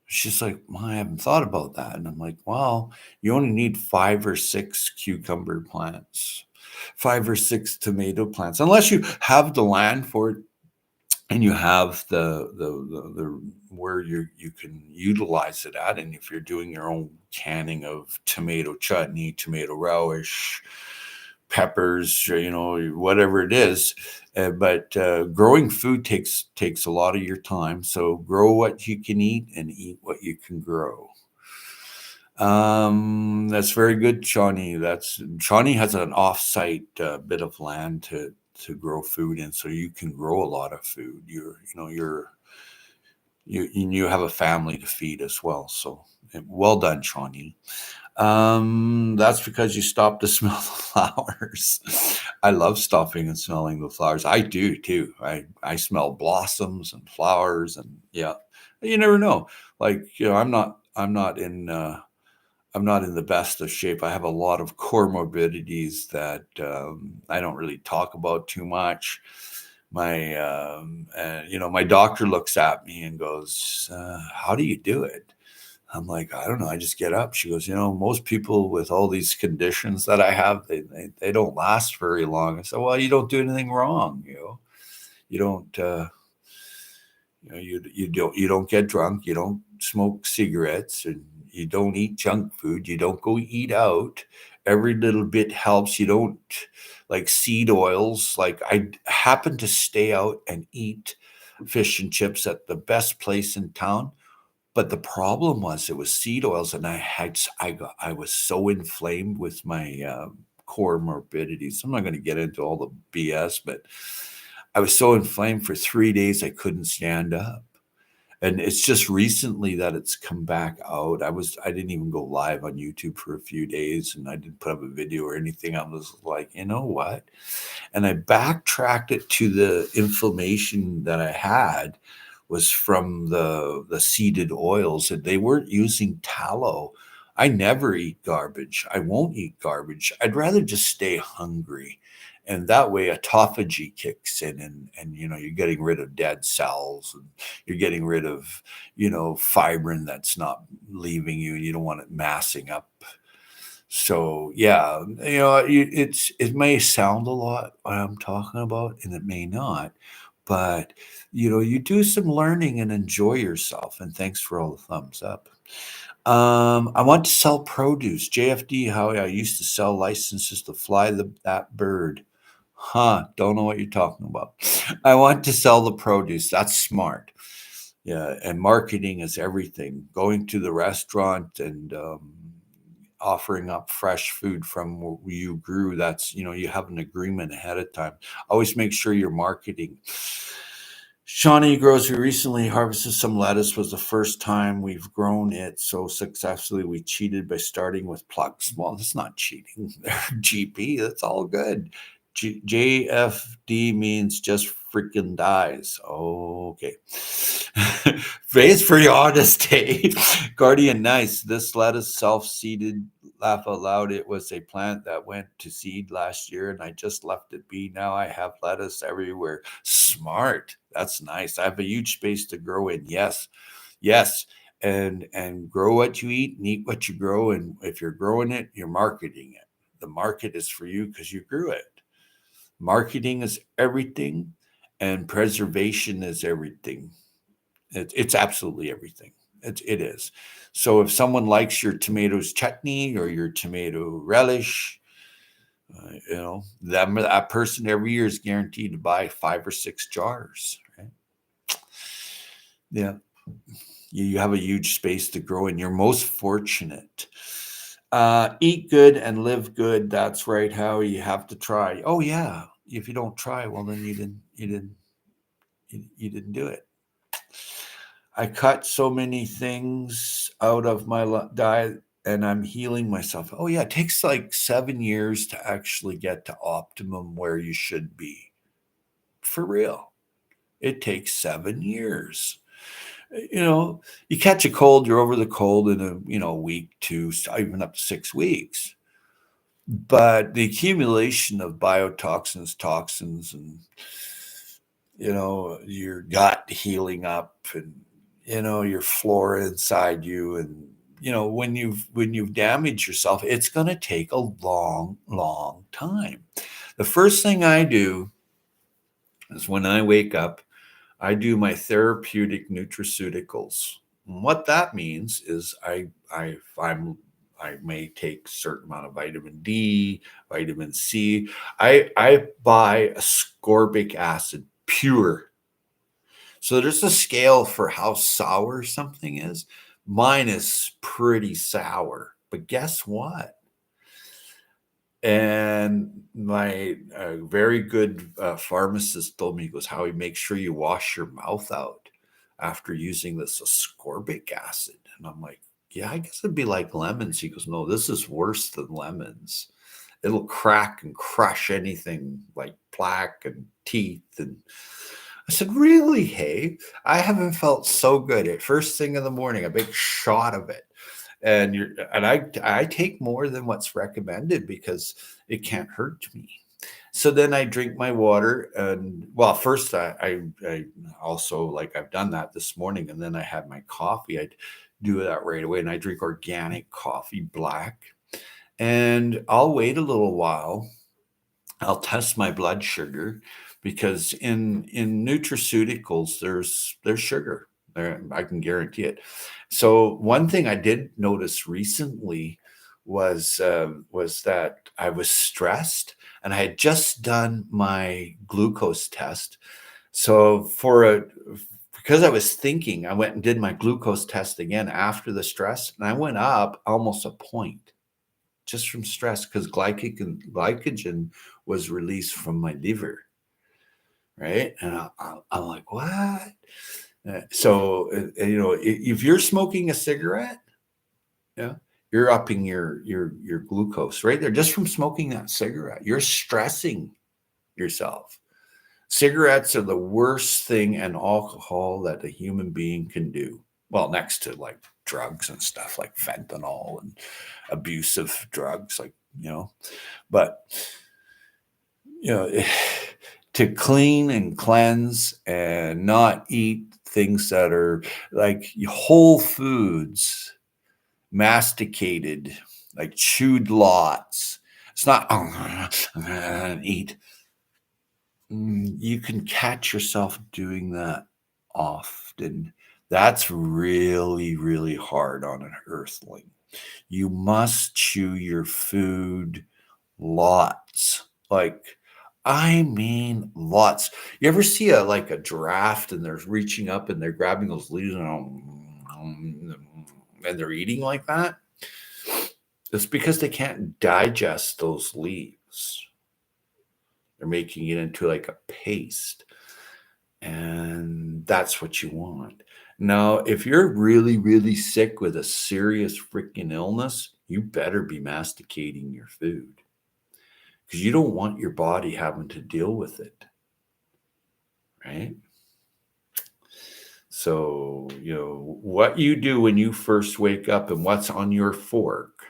She's like, well, I haven't thought about that. And I'm like, well, you only need 5 or 6 cucumber plants, 5 or 6 tomato plants, unless you have the land for it and you have the where you can utilize it at. And if you're doing your own canning of tomato chutney, tomato relish, peppers, whatever it is. But growing food takes a lot of your time. So grow what you can eat and eat what you can grow. That's very good, Shawnee. Shawnee has an off-site bit of land to grow food in, so you can grow a lot of food. You have a family to feed as well. So well done, Shawnee. That's because you stop to smell the flowers. I love stopping and smelling the flowers. I do too. I smell blossoms and flowers, and yeah, you never know. Like, I'm not I'm not in I'm not in the best of shape. I have a lot of core morbidities that I don't really talk about too much. And my doctor looks at me and goes, "How do you do it?" I'm like, "I don't know. I just get up." She goes, "Most people with all these conditions that I have, they don't last very long." I said, "Well, you don't do anything wrong. You don't." You don't get drunk, you don't smoke cigarettes, and you don't eat junk food, you don't go eat out. Every little bit helps. You don't like seed oils. Like I happen to stay out and eat fish and chips at the best place in town. But the problem was it was seed oils, and I was so inflamed with my core morbidities. I'm not going to get into all the BS, but I was so inflamed for 3 days I couldn't stand up. And it's just recently that it's come back out. I didn't even go live on YouTube for a few days, and I didn't put up a video or anything. I was like, you know what? And I backtracked it to the inflammation that I had was from the seeded oils, and they weren't using tallow. I never eat garbage. I won't eat garbage. I'd rather just stay hungry. And that way autophagy kicks in, and you're getting rid of dead cells, and you're getting rid of, fibrin that's not leaving you, and you don't want it massing up. So yeah, it may sound a lot what I'm talking about, and it may not, but you do some learning and enjoy yourself. And thanks for all the thumbs up. I want to sell produce. JFD, how I used to sell licenses to fly that bird. Huh? Don't know what you're talking about. I want to sell the produce. That's smart. Yeah, and marketing is everything. Going to the restaurant and offering up fresh food from where you grew, that's, you have an agreement ahead of time. Always make sure you're marketing. Shawnee grows. We recently harvested some lettuce. Was the first time we've grown it so successfully. We cheated by starting with plugs. Well, that's not cheating. GP, that's all good. JFD means just freaking dies. Oh, okay. Praise for your honesty. Guardian, nice. This lettuce self-seeded. Laugh out loud. It was a plant that went to seed last year, and I just left it be. Now I have lettuce everywhere. Smart. That's nice. I have a huge space to grow in. Yes. Yes. And grow what you eat and eat what you grow. And if you're growing it, you're marketing it. The market is for you because you grew it. Marketing is everything, and preservation is everything. It's absolutely everything. It is. So if someone likes your tomatoes chutney or your tomato relish, that person every year is guaranteed to buy 5 or 6 jars. Right? Yeah, you have a huge space to grow, and you're most fortunate. Eat good and live good. That's right. How you have to try. Oh yeah. If you don't try, well then you didn't do it. I cut so many things out of my diet, and I'm healing myself. Oh yeah, it takes like 7 years to actually get to optimum where you should be. For real. It takes 7 years. You catch a cold, you're over the cold in a week, two, even up to 6 weeks. But the accumulation of biotoxins, toxins, and your gut healing up, and your flora inside you, and when you've damaged yourself, it's going to take a long time. The first thing I do is when I wake up, I do my therapeutic nutraceuticals. And what that means is I may take a certain amount of vitamin D, vitamin C. I buy ascorbic acid pure. So there's a scale for how sour something is. Mine is pretty sour, but guess what? And my very good pharmacist told me, he goes, "Howie, make sure you wash your mouth out after using this ascorbic acid." And I'm like, "Yeah, I guess it'd be like lemons." He goes, "No, this is worse than lemons. It'll crack and crush anything like plaque and teeth." And I said, really, hey, I haven't felt so good at first thing in the morning, a big shot of it. And I take more than what's recommended because it can't hurt me. So then I drink my water, and well, first I also, like, I've done that this morning, and then I had my coffee. I do that right away, and I drink organic coffee, black, and I'll wait a little while. I'll test my blood sugar because in nutraceuticals there's sugar there. I can guarantee it. So one thing I did notice recently was that I was stressed, and I had just done my glucose test. So because I was thinking, I went and did my glucose test again after the stress, and I went up almost a point just from stress because glycogen was released from my liver, right? And I'm like, what? If you're smoking a cigarette, yeah, you're upping your glucose right there just from smoking that cigarette. You're stressing yourself. Cigarettes are the worst thing and alcohol that a human being can do. Well, next to like drugs and stuff like fentanyl and abusive drugs, like, but you know, to clean and cleanse and not eat things that are like whole foods, masticated, like chewed lots. It's not, oh, I'm gonna eat. You can catch yourself doing that often. That's really, really hard on an earthling. You must chew your food lots. Like, I mean, lots. You ever see a giraffe and they're reaching up and they're grabbing those leaves and they're eating like that? It's because they can't digest those leaves. They're making it into like a paste. And that's what you want. Now, if you're really, really sick with a serious freaking illness, you better be masticating your food because you don't want your body having to deal with it, right? So, what you do when you first wake up and what's on your fork.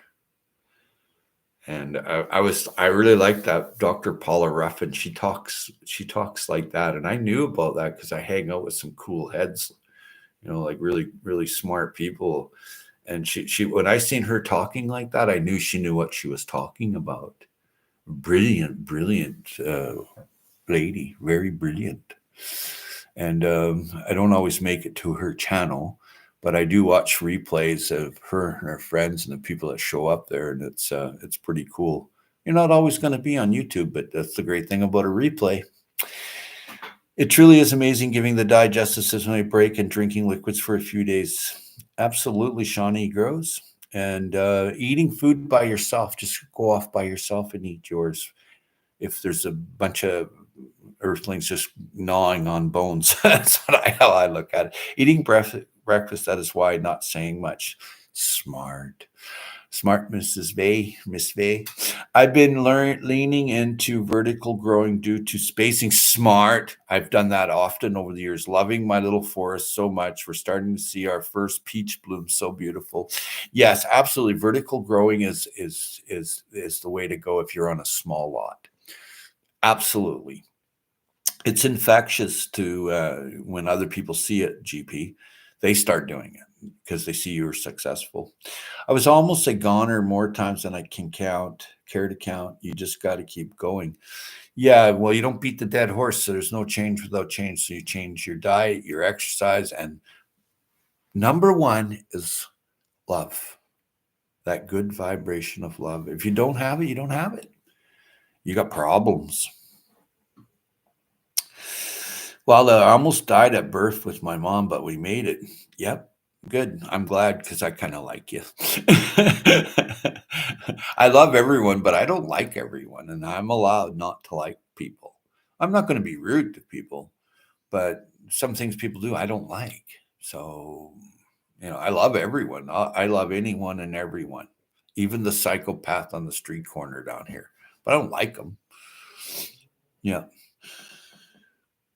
And I really like that Dr. Paula Ruffin. She talks like that. And I knew about that because I hang out with some cool heads, like really, really smart people. And she when I seen her talking like that, I knew she knew what she was talking about. Brilliant, brilliant lady, very brilliant. And I don't always make it to her channel, but I do watch replays of her and her friends and the people that show up there, and it's pretty cool. You're not always going to be on YouTube, but that's the great thing about a replay. It truly is amazing giving the digestive system a break and drinking liquids for a few days. Absolutely, Shawnee grows. And eating food by yourself, just go off by yourself and eat yours. If there's a bunch of earthlings just gnawing on bones, that's how I look at it. Eating breakfast, that is why not saying much. Smart. Smart, Miss Vay. I've been leaning into vertical growing due to spacing. Smart. I've done that often over the years. Loving my little forest so much. We're starting to see our first peach bloom. So beautiful. Yes, absolutely. Vertical growing is the way to go if you're on a small lot. Absolutely. It's infectious to when other people see it, GP, they start doing it because they see you're successful. I was almost a goner more times than I can care to count. You just got to keep going. Yeah, well, you don't beat the dead horse, so there's no change without change. So you change your diet, your exercise, and number one is love. That good vibration of love. If you don't have it, you don't have it. You got problems. Well, I almost died at birth with my mom, but we made it. Yep. Good. I'm glad because I kind of like you. I love everyone, but I don't like everyone, and I'm allowed not to like people. I'm not going to be rude to people, but some things people do I don't like. So, I love everyone. I love anyone and everyone, even the psychopath on the street corner down here, but I don't like them. Yeah.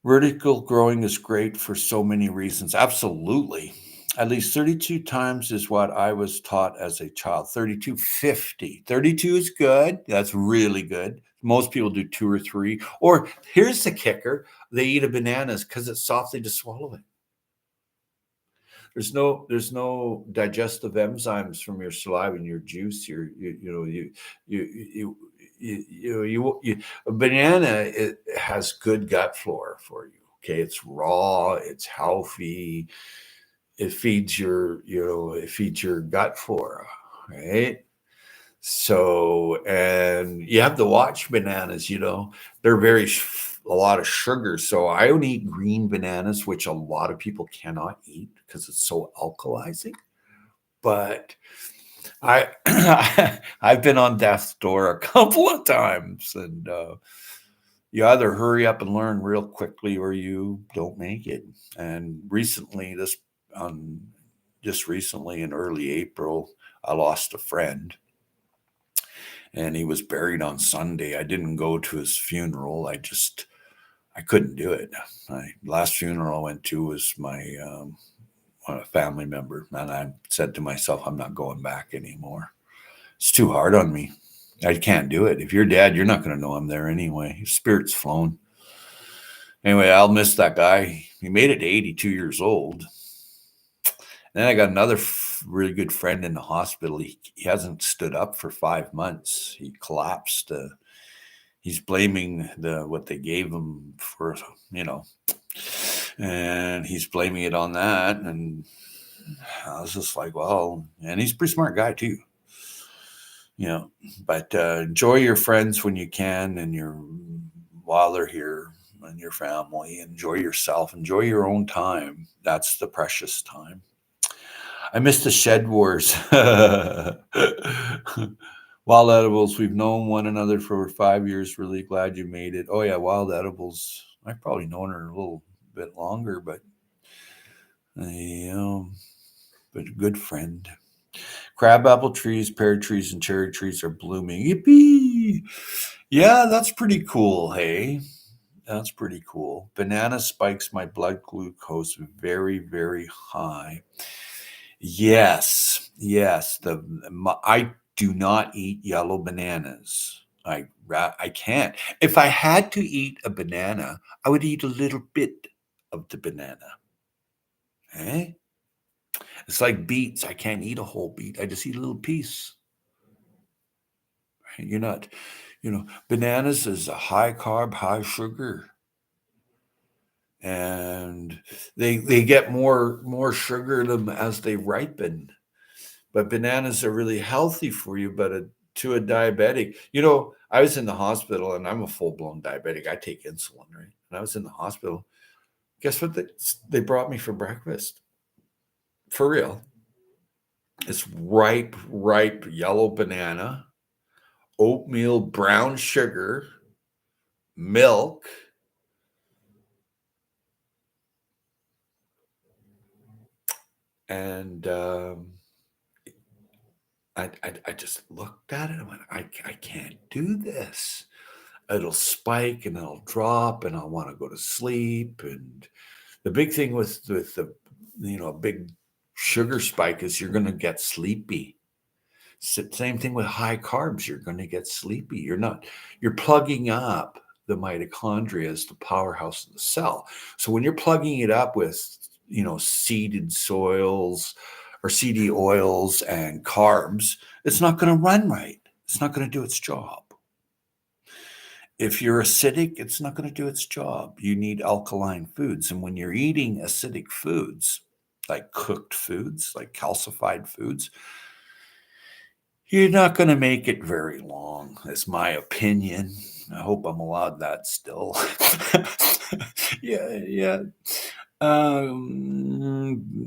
Vertical growing is great for so many reasons. Absolutely. At least 32 times is what I was taught as a child. 32, 50. 32 is good. That's really good. Most people do two or three. Or here's the kicker, they eat a bananas because it's softly to swallow it. There's no digestive enzymes from your saliva and your juice. You a banana, it has good gut flora for you. Okay, it's raw, it's healthy, it feeds your gut flora, right? So, and you have to watch bananas, they're a lot of sugar. So I only eat green bananas, which a lot of people cannot eat because it's so alkalizing. But I I've been on death's door a couple of times, and you either hurry up and learn real quickly or you don't make it. And um, just recently in early April, I lost a friend, and he was buried on Sunday. I didn't go to his funeral. I couldn't do it. My last funeral I went to was my a family member, and I said to myself, I'm not going back anymore. It's too hard on me. I can't do it. If you're dead, you're not going to know I'm there anyway. His spirit's flown. Anyway, I'll miss that guy. He made it to 82 years old. And then I got another really good friend in the hospital. He hasn't stood up for 5 months. He collapsed. He's blaming what they gave him for, you know, and he's blaming it on that. And I was just like, well, and he's a pretty smart guy too, you know. But enjoy your friends when you can, and while they're here, and your family. Enjoy yourself. Enjoy your own time. That's the precious time. I miss the shed wars. Wild edibles. We've known one another for over 5 years. Really glad you made it. Oh yeah, wild edibles. I've probably known her a little bit longer, but but a good friend. Crabapple trees, pear trees, and cherry trees are blooming. Yippee! Yeah, that's pretty cool. Hey, that's pretty cool. Banana spikes my blood glucose very, very high. Yes. I do not eat yellow bananas. I can't. If I had to eat a banana, I would eat a little bit of the banana. Eh? It's like beets. I can't eat a whole beet. I just eat a little piece. You're not, bananas is a high carb, high sugar, and they get more sugar in them as they ripen. But bananas are really healthy for you. But to a diabetic, I was in the hospital, and I'm a full blown diabetic. I take insulin, right? And I was in the hospital. Guess what? They brought me for breakfast. For real. It's ripe yellow banana, oatmeal, brown sugar, milk, and I just looked at it and went, I can't do this. It'll spike and it'll drop, and I'll want to go to sleep. And the big thing with the big sugar spike is you're going to get sleepy. Same thing with high carbs. You're going to get sleepy. You're plugging up the mitochondria as the powerhouse of the cell. So when you're plugging it up with, seeded soils or seedy oils and carbs, it's not going to run right. It's not going to do its job. If you're acidic, it's not going to do its job. You need alkaline foods. And when you're eating acidic foods, like cooked foods, like calcified foods, you're not going to make it very long. That's my opinion. I hope I'm allowed that still. Yeah.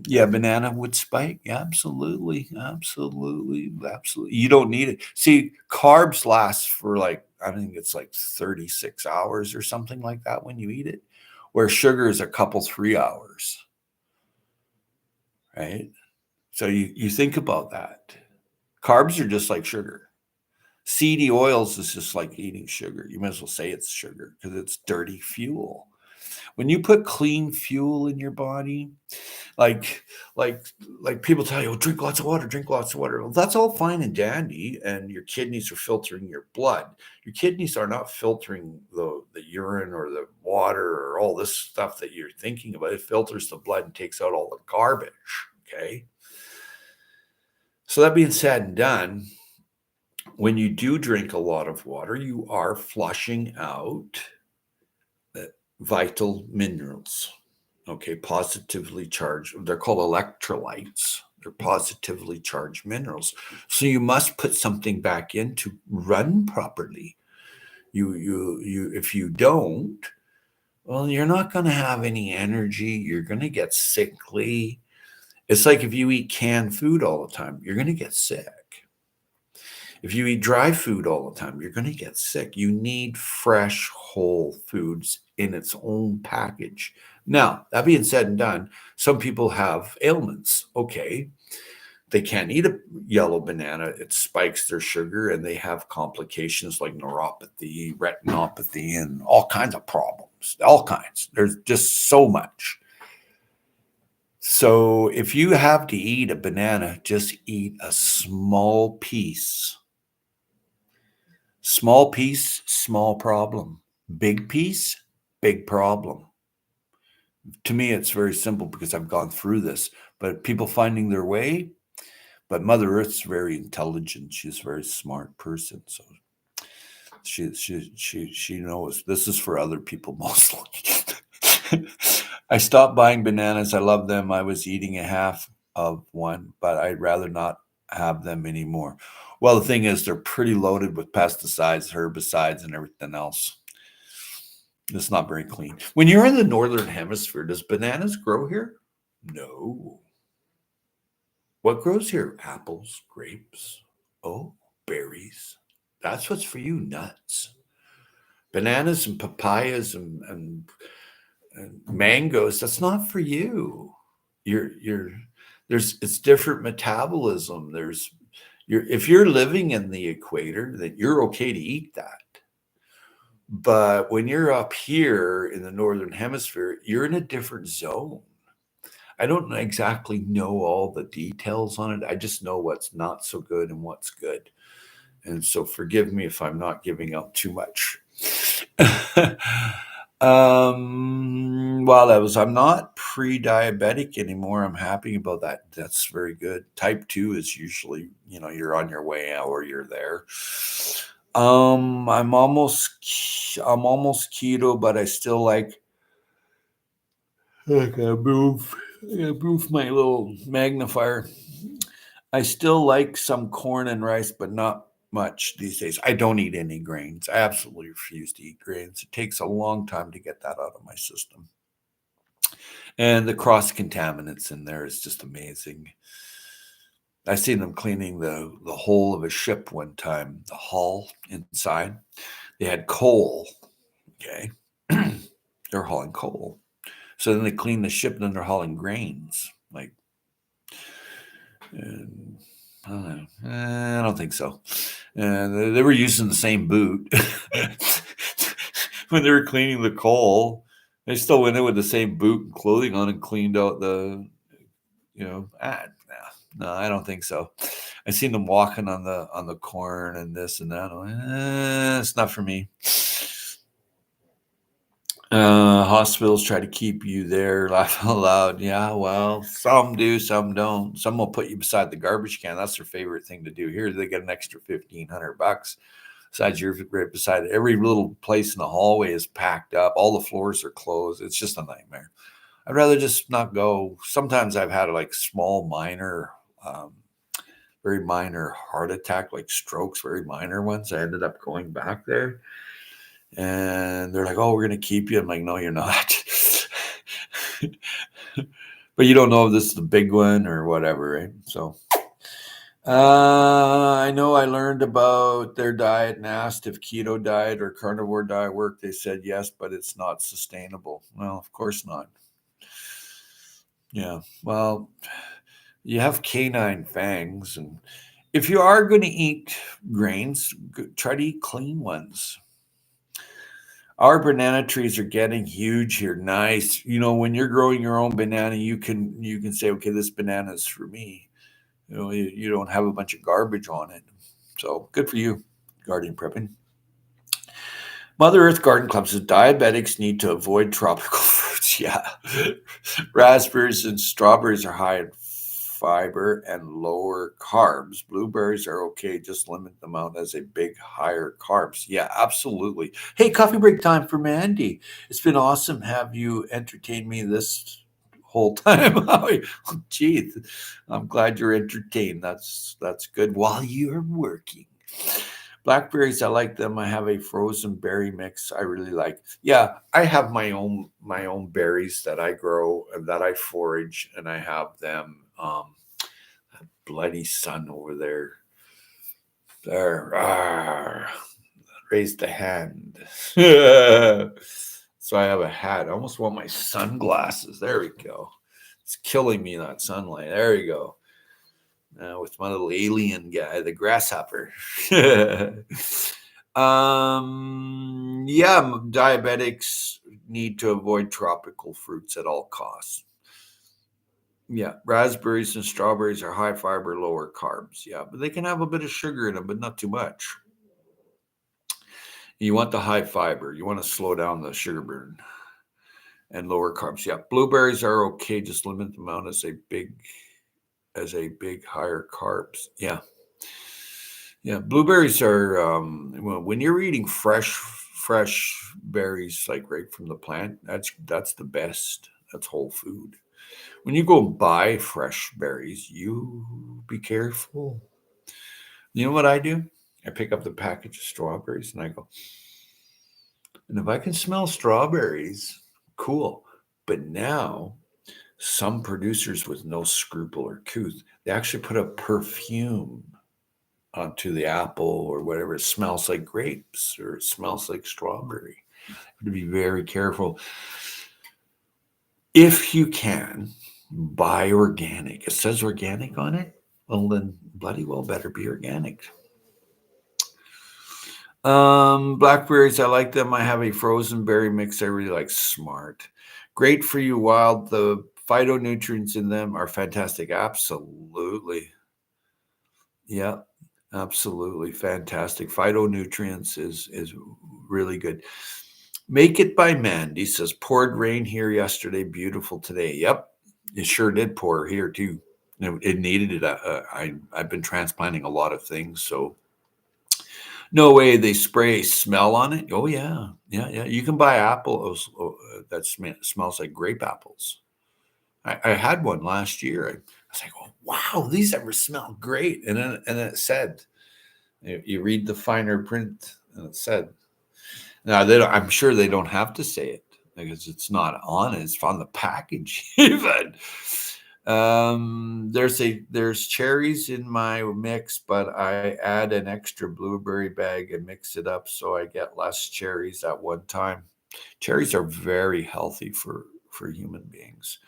Yeah, banana would spike. Yeah, absolutely. You don't need it. See, carbs last for I think it's like 36 hours or something like that when you eat it, where sugar is a couple, 3 hours, right? So you think about that. Carbs are just like sugar. Seedy oils is just like eating sugar. You might as well say it's sugar because it's dirty fuel. When you put clean fuel in your body, like like like people tell you, oh, drink lots of water, drink lots of water. Well, that's all fine and dandy, and your kidneys are filtering your blood. Your kidneys are not filtering the urine or the water or all this stuff that you're thinking about. It filters the blood and takes out all the garbage. Okay. So that being said and done, when you do drink a lot of water, you are flushing out vital minerals. Okay, positively charged. They're called electrolytes. They're positively charged minerals. So you must put something back in to run properly. You. If you don't, well, you're not going to have any energy. You're going to get sickly. It's like if you eat canned food all the time, you're going to get sick. If you eat dry food all the time, you're going to get sick. You need fresh, whole foods in its own package. Now, that being said and done, some people have ailments. Okay. They can't eat a yellow banana. It spikes their sugar and they have complications like neuropathy, retinopathy, and all kinds of problems. All kinds. There's just so much. So if you have to eat a banana, just eat a small piece. Small piece, small problem. Big piece, big problem. To me, it's very simple because I've gone through this. But people finding their way. But Mother Earth's very intelligent. She's a very smart person. So she knows this is for other people mostly. I stopped buying bananas. I love them. I was eating a half of one, but I'd rather not have them anymore. Well, the thing is, they're pretty loaded with pesticides, herbicides, and everything else. It's not very clean. When you're in the northern hemisphere, does bananas grow here? No. What grows here? Apples, grapes, oh, berries. That's what's for you, nuts. Bananas and papayas and mangoes, that's not for you. You're it's different metabolism. If you're living in the equator, then you're okay to eat that. But when you're up here in the northern hemisphere, you're in a different zone. I don't exactly know all the details on it. I just know what's not so good and what's good. And so forgive me if I'm not giving out too much. Well, I'm not pre-diabetic anymore. I'm happy about that. That's very good. Type 2 is usually, you're on your way out or you're there. I'm almost keto, but I still like I gotta move my little magnifier. I still like some corn and rice, but not much these days. I don't eat any grains. I absolutely refuse to eat grains. It takes a long time to get that out of my system. And the cross contaminants in there is just amazing. I seen them cleaning the hull of a ship one time, the hull inside. They had coal. Okay. They're hauling coal. So then they clean the ship, and then they're hauling grains. Like, I don't think so. They were using the same boot when they were cleaning the coal. They still went in with the same boot and clothing on and cleaned out the, no, I don't think so. I seen them walking on the corn and this and that. It's not for me. Hospitals try to keep you there, laugh out loud. Yeah, well, some do, some don't. Some will put you beside the garbage can. That's their favorite thing to do. Here, they get an extra $1,500. Besides, you're right beside it. Every little place in the hallway is packed up. All the floors are closed. It's just a nightmare. I'd rather just not go. Sometimes I've had like small, minor, very minor heart attack, like strokes, very minor ones. I ended up going back there. And they're like, oh, we're going to keep you. I'm like, no, you're not. But you don't know if this is the big one or whatever, right? So I know I learned about their diet and asked if keto diet or carnivore diet worked. They said yes, but it's not sustainable. Well, of course not. Yeah, well, you have canine fangs. And if you are going to eat grains, try to eat clean ones. Our banana trees are getting huge here. Nice. When you're growing your own banana, you can say, okay, this banana is for me. You don't have a bunch of garbage on it. So good for you, garden prepping. Mother Earth Garden Club says diabetics need to avoid tropical fruits. Yeah. Raspberries and strawberries are high in fiber and lower carbs. Blueberries are okay, just limit the amount as a big higher carbs. Yeah, absolutely. Hey, coffee break time for Mandy. It's been awesome. Have you entertained me this whole time? Gee, I'm glad you're entertained. That's good while you're working. Blackberries, I like them. I have a frozen berry mix I really like. Yeah, I have my own berries that I grow and that I forage, and I have them. Bloody sun over there. There, raised a hand. So I have a hat. I almost want my sunglasses. There we go. It's killing me, that sunlight. There you go. With my little alien guy, the grasshopper. Yeah, diabetics need to avoid tropical fruits at all costs. Yeah, raspberries and strawberries are high fiber, lower carbs. Yeah, but they can have a bit of sugar in them, but not too much. You want the high fiber. You want to slow down the sugar burn and lower carbs. Yeah, blueberries are okay. Just limit the amount as a big higher carbs. Yeah, yeah. Blueberries are when you're eating fresh berries like right from the plant. That's the best. That's whole food. When you go buy fresh berries, you be careful. You know what I do? I pick up the package of strawberries and I go, and if I can smell strawberries, cool. But now, some producers with no scruple or couth, they actually put a perfume onto the apple or whatever. It smells like grapes or it smells like strawberry. You have to be very careful. If you can, buy organic. It says organic on it. Well, then bloody well better be organic. Blackberries, I like them. I have a frozen berry mix I really like. Smart. Great for you, wild. The phytonutrients in them are fantastic. Absolutely. Yeah, absolutely. Fantastic. Phytonutrients is really good. Make it by Mandy says poured rain here yesterday. Beautiful today. Yep. It sure did pour here too. It needed it. I've been transplanting a lot of things, so no way they spray smell on it. Oh yeah, yeah, yeah. You can buy apples that smells like grape apples. I had one last year. I was like, oh wow, these ever smell great. And then it said, you read the finer print, and it said. Now they don't, I'm sure they don't have to say it because it's not on it. It's on the package even. There's cherries in my mix, but I add an extra blueberry bag and mix it up so I get less cherries at one time. Cherries are very healthy for human beings,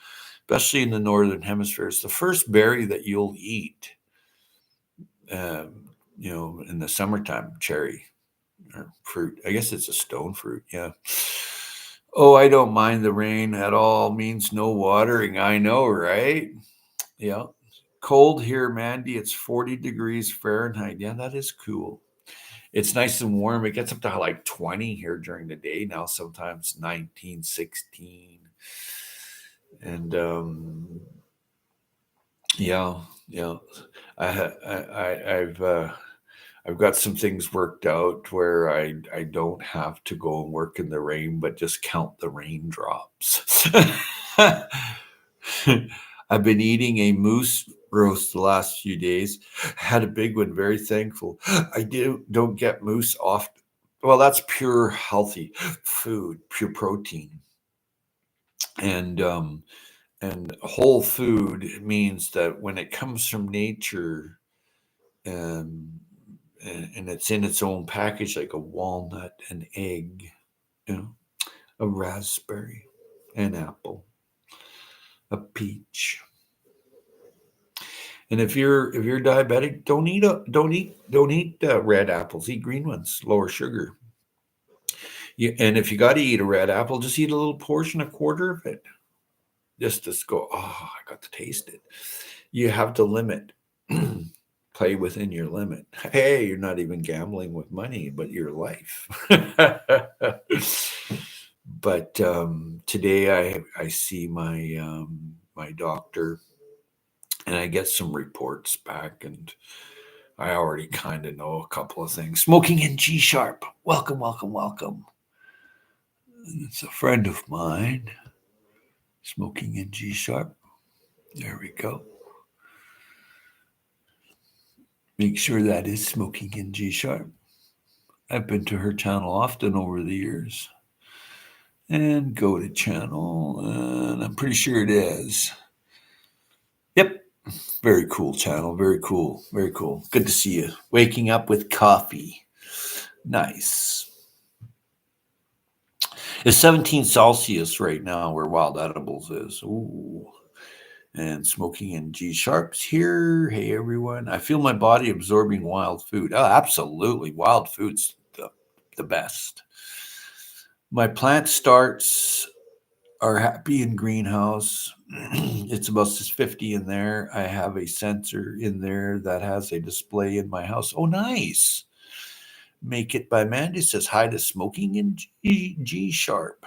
especially in the northern hemisphere. It's the first berry that you'll eat, um, in the summertime. Cherry or fruit. I guess it's a stone fruit. Yeah. Oh, I don't mind the rain at all. Means no watering. I know, right? Yeah. Cold here, Mandy. It's 40 degrees Fahrenheit. Yeah, that is cool. It's nice and warm. It gets up to like 20 here during the day now, sometimes 19, 16. And yeah, yeah. I've got some things worked out where I don't have to go and work in the rain, but just count the raindrops. I've been eating a moose roast the last few days. Had a big one. Very thankful. I don't get moose often. Well, that's pure healthy food, pure protein, and whole food means that when it comes from nature, um, and it's in its own package, like a walnut, an egg, you know, a raspberry, an apple, a peach. And if you're diabetic, don't eat red apples. Eat green ones, lower sugar. And if you got to eat a red apple, just eat a little portion, a quarter of it. Just to go, oh, I got to taste it. You have to limit. Play within your limit. Hey, you're not even gambling with money, but your life. But today I see my doctor, and I get some reports back, and I already kind of know a couple of things. Smoking in G sharp. Welcome, welcome, welcome. It's a friend of mine. Smoking in G sharp. There we go. Make sure that is smoking in G sharp. I've been to her channel often over the years. And go to channel, and I'm pretty sure it is. Yep. Very cool channel. Very cool. Very cool. Good to see you. Waking up with coffee. Nice. It's 17 Celsius right now where Wild Edibles is. Ooh. And smoking in G sharps here. Hey, everyone. I feel my body absorbing wild food. Oh, absolutely. Wild food's the best. My plant starts are happy in greenhouse. It's about 50 in there. I have a sensor in there that has a display in my house. Oh, nice. Make It by Mandy says hi to smoking in G sharp.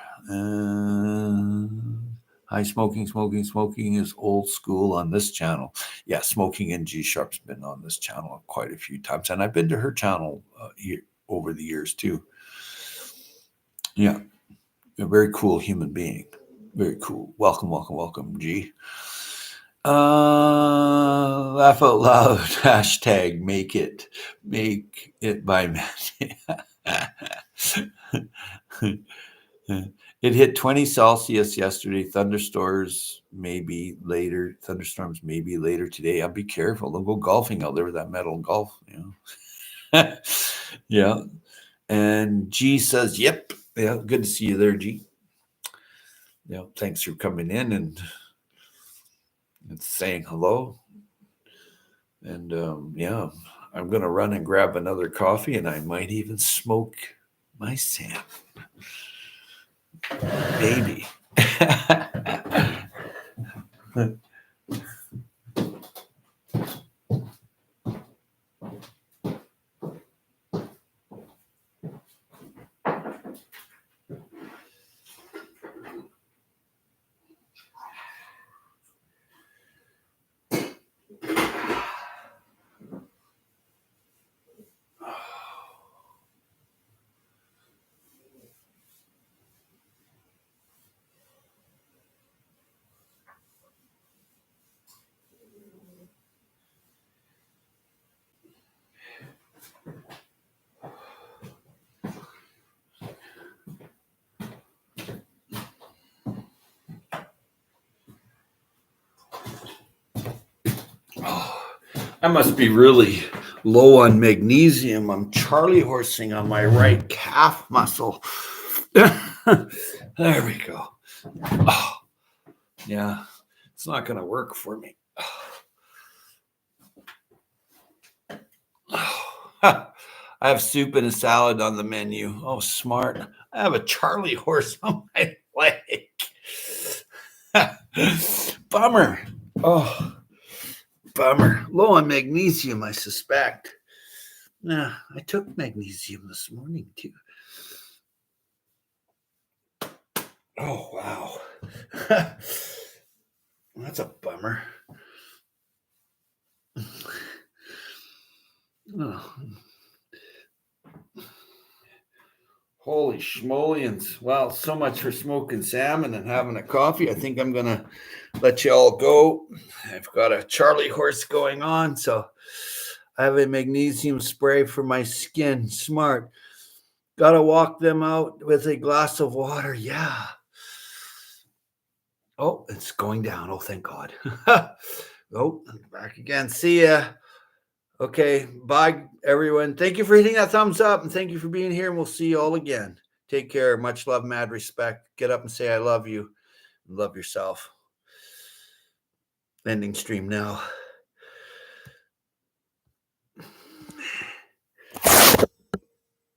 Hi, smoking is old school on this channel. Yeah, smoking in G sharp's been on this channel quite a few times, and I've been to her channel over the years too. Yeah, a very cool human being. Very cool. Welcome, welcome, welcome, G. Laugh out loud. Hashtag make it by Mandy. It hit 20 Celsius yesterday. Thunderstorms maybe later today. I'll be careful. Don't go golfing out there with that metal golf. Yeah. And G says, yep. Yeah, good to see you there, G. Yeah, thanks for coming in and saying hello. And yeah, I'm going to run and grab another coffee, and I might even smoke my Sam. Baby. I must be really low on magnesium. I'm Charlie horsing on my right calf muscle. There we go. Oh, yeah, it's not going to work for me. I have soup and a salad on the menu. Oh, smart. I have a Charlie horse on my leg. Bummer. Oh, bummer. Low on magnesium, I suspect. Nah, I took magnesium this morning too. Oh, wow. That's a bummer. Oh. Holy schmolians. Well, so much for smoking salmon and having a coffee. I think I'm going to let you all go. I've got a Charlie horse going on, so I have a magnesium spray for my skin. Smart. Got to walk them out with a glass of water. Yeah. Oh, it's going down. Oh, thank God. Oh, back again. See ya. Okay. Bye, everyone. Thank you for hitting that thumbs up, and thank you for being here, and we'll see you all again. Take care. Much love, mad respect. Get up and say I love you. Love yourself. Ending stream now.